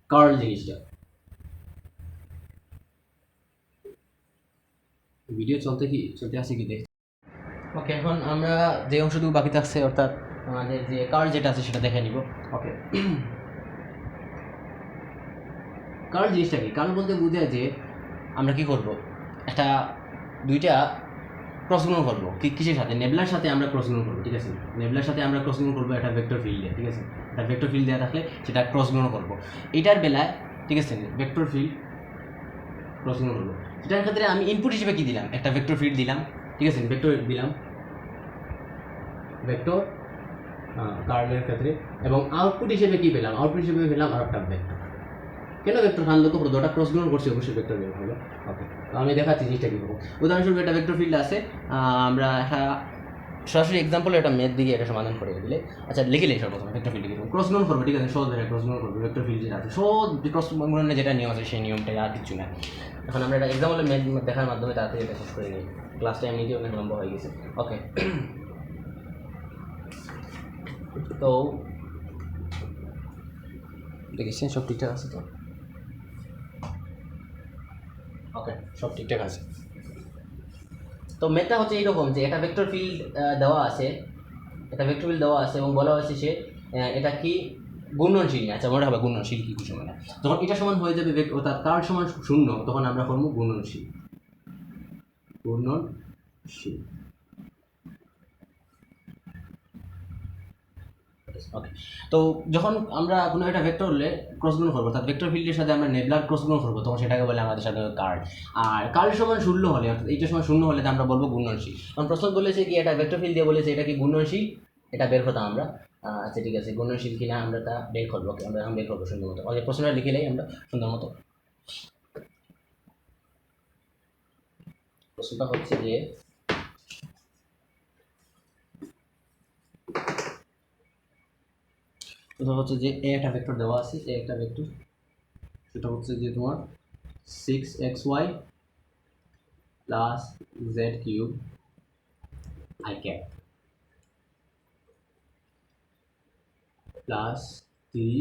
কার্ল জিনিসটা। ভিডিও চলতে আছে কি দেখ। ওকে, এখন আমরা যে অংশটুকু বাকি থাকছে, অর্থাৎ আমাদের যে কার্ল যেটা আছে সেটা দেখে নিব। ওকে, কার্ল জিনিসটা কি? কার্ল বলতে বোঝায় যে আমরা কি করব, একটা দুইটা ক্রস গুণ করবো। কিসের সাথে? নেবলার সাথে আমরা ক্রস গুণ করবো, ঠিক আছে? নেবলার সাথে আমরা ক্রস গুণ করবো একটা ভেক্টর ফিল্ড দিয়ে, ঠিক আছে? একটা ভেক্টর ফিল্ড দেওয়া থাকলে সেটা ক্রস গুণ করবো এটার বেলায়, ঠিক আছে? ভেক্টর ফিল্ড ক্রস গুণ করবো। সেটার ক্ষেত্রে আমি ইনপুট হিসেবে কি দিলাম? একটা ভেক্টর ফিল্ড দিলাম, ঠিক আছে? ভেক্টর দিলাম, ভেক্টর কার্লের ক্ষেত্রে, এবং আউটপুট হিসেবে কি পেলাম? আউটপুট হিসেবে পেলাম আর একটা ভেক্টর। কেন ভেক্টর? কারণ লক্ষ্য করো, ওটা ক্রস গুণ করছি, অবশ্যই ভেক্টর বের হবে। ওকে, তো আমি দেখাচ্ছি জিনিসটা কী করবো। উদাহরণস্বরূপ একটা ভেক্টর ফিল্ড আছে, আমরা একটা সরাসরি এক্সাম্পল একটা ম্যাথ দিয়ে এটা সমাধান করে দিলে। আচ্ছা, লিখে সব প্রথমে ভেক্টর ফিল্ড লিখে ক্রস গুণ করবো, ঠিক আছে? সহজ ভাবে ক্রস গুণ করবো ভেক্টর ফিল্ড যেটা আছে, সহজ ক্রস গুণনের যেটা নিয়ম আছে সেই নিয়মটাই, আর কিছু না। এখন আমরা একটা এক্সাম্পলের ম্যাথ দেখার মাধ্যমে তাড়াতাড়ি এটা শেষ করে নিই, ক্লাসটা এমনিতেই অনেক লম্বা হয়ে গেছে। ওকে, তো দেখেছেন সব ঠিকঠাক আছে তো? ওকে, সব ঠিকঠাক আছে। তো ম্যাথটা হচ্ছে এইরকম যে একটা ভেক্টর ফিল্ড দেওয়া আছে, এবং বলা হয়েছে সে এটা কি গুণনশীল না। আচ্ছা, মনে হবে গুণনশীল কি কিছু মানে, যখন এটা সমান হয়ে যাবে অর্থাৎ কার্ল সমান 0, তখন আমরা করবো গুণনশীল। ওকে, তো যখন আমরা কোনো একটা ভেক্টর হলে ক্রস গুণ করবো, অর্থাৎ ভেক্টর ফিল্ডের সাথে আমরা নেবলার ক্রস গুণ করবো, তখন সেটাকে বলে আমাদের সাথে কার্ল। আর কার্ল সমান 0 হলে, অর্থাৎ এইটা সমান 0 হলে আমরা বলবো গুণনশীল। কারণ প্রশ্ন বলেছে কি এটা ভেক্টর ফিল্ড দিয়ে বলেছে এটা কি গুণনশীল, এটা বের করতাম আমরা। আচ্ছা, ঠিক আছে, গুণনশীল কিনা আমরা তা বের করবো। ওকে, আমরা এখন বের করবো সুন্দর মতো। ওকে, প্রশ্নটা লিখে নেই আমরা সুন্দর মতো। প্রশ্নটা হচ্ছে যে এ একটা ভেক্টর দেওয়া আছে, এ একটা ভেক্টর, সেটা হচ্ছে যে তোমার 6xy + z³ i cap plus 3xy²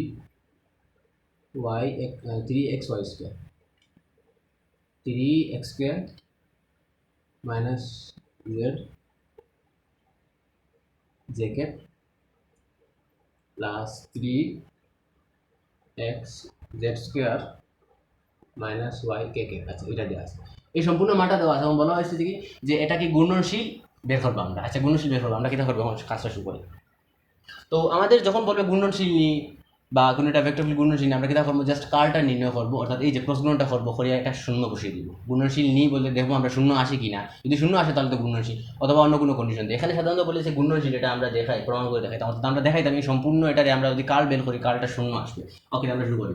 3x² minus z j cap plus 3xz² minus y k cap। আচ্ছা, এটা দেওয়া আছে, এই সম্পূর্ণ মানটা দেওয়া আছে এবং বলা হয়েছে কি যে এটা কি গুণনশীল বের করবো আমরা। আচ্ছা, গুণনশীল বের করবো আমরা, কিনা করবো কাজটা শুরু করি। তো আমাদের যখন বলবে গুণনশীল নি, বা কোনো একটা ভেক্টর ফিল্ড গুণনশীল আমরা কিতা করবো, জাস্ট কার্লটা নির্ণয় করবো, অর্থাৎ এই যে ক্রস গুণনটা করবো, করে একটা শূন্য বসিয়ে দিব। গুণনশীল নিই বলে দেখবো আমরা শূন্য আসে কিনা, যদি শূন্য আসে তাহলে তো গুণনশীল, অথবা অন্য কোনো কন্ডিশন দিয়ে। এখানে সাধারণত বলেছে গুণনশীল, এটা আমরা দেখাই, প্রমাণ করে দেখাই, অর্থাৎ আমরা দেখাইতাম এই সম্পূর্ণ এটারে আমরা যদি কার্ল বের করি কার্লটা শূন্য আসবে। ওকে, আমরা শুরু করি।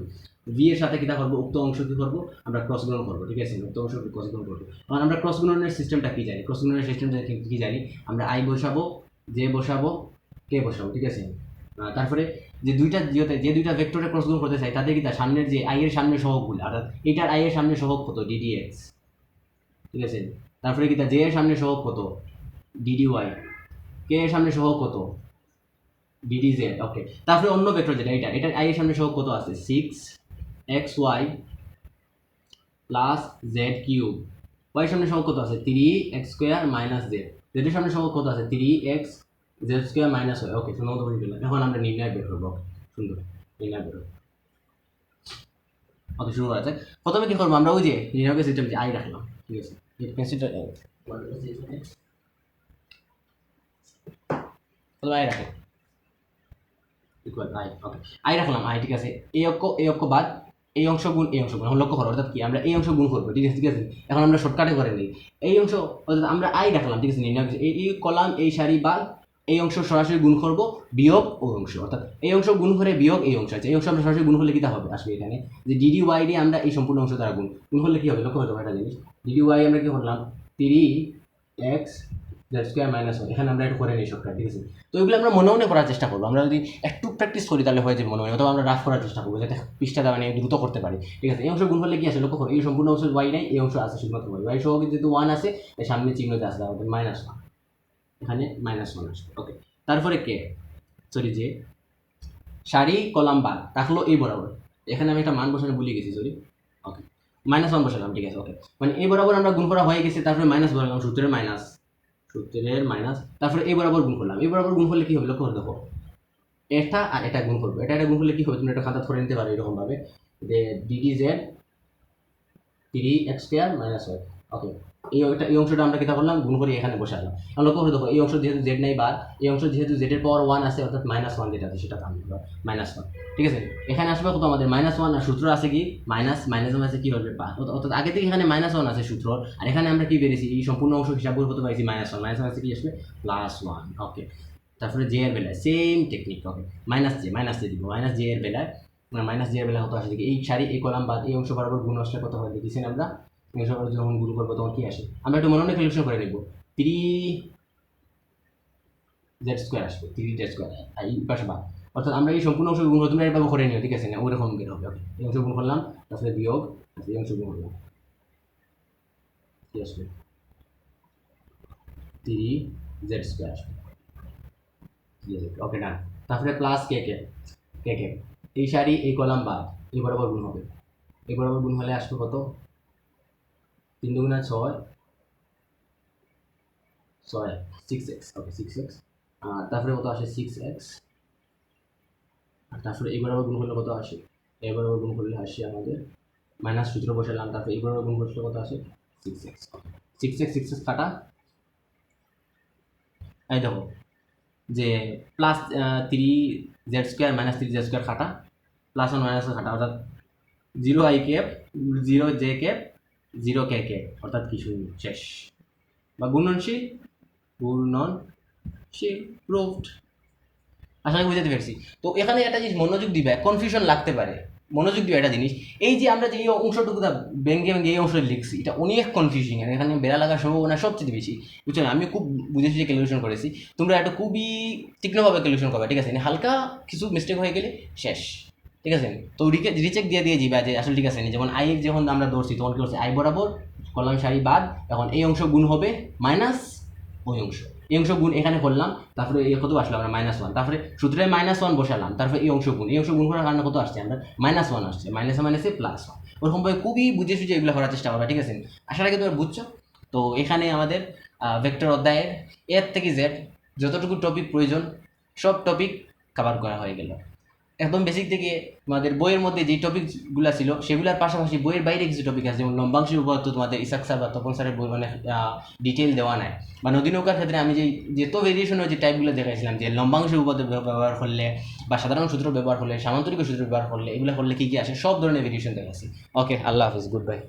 ভি এর সাথে কিতা করবো, উক্ত অংশ কি করবো, আমরা ক্রস গুণন করবো, ঠিক আছে, উক্ত অংশ ক্রস গুণন করবো। কারণ আমরা ক্রস গুণনের সিস্টেমটা কি জানি, ক্রস গুণনের সিস্টেমটা কি জানি, আমরা আই বসাবো, জে বসাবো, কে বসাবো, ঠিক আছে। তারপরে যে দুইটা ভেক্টরে ক্রস গুণ করতে চাই তাদের কি তার সামনের যে আই এর সামনের সহগগুলো, অর্থাৎ এটার আই এর সামনের সহগ কত, ডিডি এক্স, ঠিক আছে। তারপরে কি তার জে এর সামনের সহগ কত, ডিডি ওয়াই, কে এর সামনে সহগ কত, ডিডি জেড। ওকে, তারপরে অন্য ভেক্টর যেটা এটার আই এর সামনে সহগ কত আছে, 6xy plus Z cube, Y এর সামনে সহগ কত আছে, 3x² মাইনাস জেড, জেড এর সামনে সহগ কত আছে, 3x² মাইনাস ওয়াই। ওকে, সুন্দর মতো বুঝে গেলাম। এখন আমরা নির্ণয় বের করবো। সুন্দর, নির্ণয় বের করবো। ওকে, শুরু করা যাক। প্রথমে কি করবো, আমরা ওই যে নির্ণয়কের সিস্টেম যে আই রাখলাম, ঠিক আছে, পেন্সিলটা প্রথমে আই রাখে ইকুয়াল আই। ওকে, আই রাখলাম, আই, ঠিক আছে। এই অক্ষ বাদ এই অংশ গুণ এই অংশ গুণ, এখন লক্ষ্য করো, অর্থাৎ কি আমরা এই অংশ গুণ করবো, ঠিক আছে, ঠিক আছে। এখন আমরা শর্টকাটে করে নিই, এই অংশ অর্থাৎ আমরা আই রাখলাম, ঠিক আছে, নির্ণয় এই কলাম এই সারি বাদ এই অংশ সরাসরি গুণ করবো বিয়োগ ওই অংশ, অর্থাৎ এই অংশ গুণ করে বিয়োগ এই অংশ আছে, এই অংশ আমরা সরাসরি গুণ করলে কী হবে, আসবে এখানে যে ডিডি ওয়াই ডি আমরা এই সম্পূর্ণ অংশ দ্বারা গুণ করলে কী হবে, লক্ষ্য করতে একটা জিনিস, ডিডি ওয়াই আমরা কী করলাম, 3x² মাইনাস ওয়ান, এখানে আমরা একটু করে নিই শর্টকাট, ঠিক আছে। তো এগুলো আমরা মনে মনে করার চেষ্টা করবো, আমরা যদি একটু প্র্যাকটিস করি তাহলে হয়ে যাবে মনে মনে, অথবা আমরা রাফ করার চেষ্টা করবো যাতে পৃষ্ঠাটা মানে দ্রুত করতে পারি, ঠিক আছে। এই অংশ গুণ করলে কি আছে, লক্ষ্য করো, এই সম্পূর্ণ অংশ ওয়াই নাই, এই অংশ আছে শুধুমাত্র ওয়াই সহ, যেহেতু 1 আছে এই সামনে চিহ্নতে আসলে আমাদের -1, এখানে -1 আসবে। ওকে, তারপরে কে, সরি, যে সারি কলাম বাদ রাখলো এই বরাবর, এখানে আমি একটা মান বসানো ভুলে গেছি, সরি। ওকে, -1 বসালাম, ঠিক আছে। ওকে, মানে এই বরাবর আমরা গুণ করা হয়ে গেছে, তারপরে মাইনাস বসালাম, সূত্রের মাইনাস, তারপরে এই বরাবর গুণ করলাম, এই বরাবর গুণ করলে কি হবে, লক্ষ্য করে দেখো, এটা আর এটা গুণ করবো, এটা গুণ করলে কি হবে, তুমি একটা খাতা ধরে নিতে পারো এরকম ভাবে, যে d d z 3x² minus y. Okay, এই অংশটা আমরা কিতা করলাম, গুণ করে এখানে বসালাম। আমরা লক্ষ্য করে দেখো, এই অংশ যেহেতু জেড নাই বাদ, এই অংশ যেহেতু জেড এর পাওয়ার 1 আছে, অর্থাৎ -1 যেটা আছে সেটা কাম করবে, -1, ঠিক আছে। এখানে আসবে কত আমাদের -1, আর সূত্র আছে কি মাইনাস আছে কি হবে, অর্থাৎ আগে থেকে এখানে -1 আছে সূত্র, আর এখানে আমরা কি পেরেছি, এই সম্পূর্ণ অংশ হিসাব করে কত পাইছি, -1 আছে কি আসবে +1। ওকে, তারপরে জে এর বেলায় সেম টেকনিক। ওকে, মাইনাস জে দিব, জে এর বেলায় -j এর বেলায় কত আসে দেখি, এই সারি এই কলাম বাদ এই অংশ বরাবর গুণ আসলে কত হয় দেখেছেন আমরা, এই অংশ বরাবর যখন গুণ করবো তখন কি আসে, আমরা একটু মনে মনে ক্যালকুলেশন করে নেব, 3z² আসবে, 3z² আর এই পাশে বাদ, অর্থাৎ আমরা এই সম্পূর্ণ অংশ গুণ করতে আমরা এভাবে করে নিও, ঠিক আছে না, ওইরকম বের হবে। ওকে, এই অংশ গুণ করলাম, তারপরে বিয়োগ, এই অংশ গুণ করলাম, কি আসবে, 3z² আসবে। ওকে, ডান। তারপরে প্লাস কে কে, এই সারি এই কলাম বাদ এই বরাবর গুণ হবে, এই বরাবর গুণ হলে আসবে কত, 3 দুগুণা 6, 6x। ওকে, 6x, আর তারপরে কত আসে 6x, আর তারপরে এই বরাবর গুণ করলে কত আসে, এই বরাবর গুণ করলে আসে আমাদের মাইনাস, সূত্র বসালাম, তারপরে এই বরাবর গুণ করলে কত আসে 6x। 6x কাটা, এই দেখো যে প্লাস 3z² মাইনাস 3z² কাটা, +1 - কাটা, অর্থাৎ 0i cap 0j cap 0k cap, অর্থাৎ কি শূন্য, শেষ। বা গুণনশীল প্রুভড। আশা করি বুঝাতে পেরেছি। তো এখানে একটা জিনিস মনোযোগ দিবে, কনফিউশন লাগতে পারে, মনোযোগ দিবে একটা জিনিস, এই যে আমরা যে এই অংশটুকু ভেঙে এই অংশ লিখছি, এটা অনেক কনফিউজিং, এখানে বেড়া লাগার সম্ভাবনা সবচেয়ে বেশি, বুঝছো, আমি খুব বুঝে সুঝে ক্যালকুলেশন করেছি, তোমরা একটা খুবই তীক্ষ্ণভাবে ক্যালকুলেশন করবে, ঠিক আছে, হালকা কিছু মিস্টেক হয়ে গেলে শেষ, ঠিক আছে। তো রিচেক দিয়ে যাবা যে আসলে ঠিক আছে, যেমন আই যখন আমরা ধরছি তখন কি করছি, আই বরাবর কলাম সারি বাদ, এখন এই অংশ গুণ হবে মাইনাস ওই অংশ, এই অংশ গুণ এখানে করলাম, তারপরে এই কত আসলো আমরা -1, তারপরে সূত্রে -1 বসালাম, তারপরে এই অংশ গুণ করার কারণে কত আসছে আমরা -1 আসছে, মাইনাসে +1, ওরকমভাবে খুবই বুঝে সুঝে এগুলো করার চেষ্টা করবা, ঠিক আছে। আশা রাখি তোমরা বুঝছো। তো এখানে আমাদের ভেক্টর অধ্যায়ের এর থেকে জেড যতটুকু টপিক প্রয়োজন সব টপিক কভার করা হয়ে গেল। একদম বেসিক থেকে তোমাদের বইয়ের মধ্যে যে টপিকগুলো ছিল সেগুলোর পাশাপাশি বইয়ের বাইরে কিছু টপিক আছে, যেমন লম্বাংশের উপর তো তোমাদের ইসাক স্যার বা তপন স্যারের বই অনেক ডিটেল দেওয়া নাই। বা নদী নৌকার ক্ষেত্রে আমি যেত ভেরিয়েশনের যে টাইপগুলো দেখাইছিলাম, যে লম্বাংশের উপর ব্যবহার করলে বা সাধারণ সূত্র ব্যবহার করলে, সামান্তরিক সূত্র ব্যবহার করলে, এগুলো করলে কী কী আসে, সব ধরনের ভেরিয়েশন দেখাচ্ছি। ওকে, আল্লাহ হাফিজ, গুড বাই।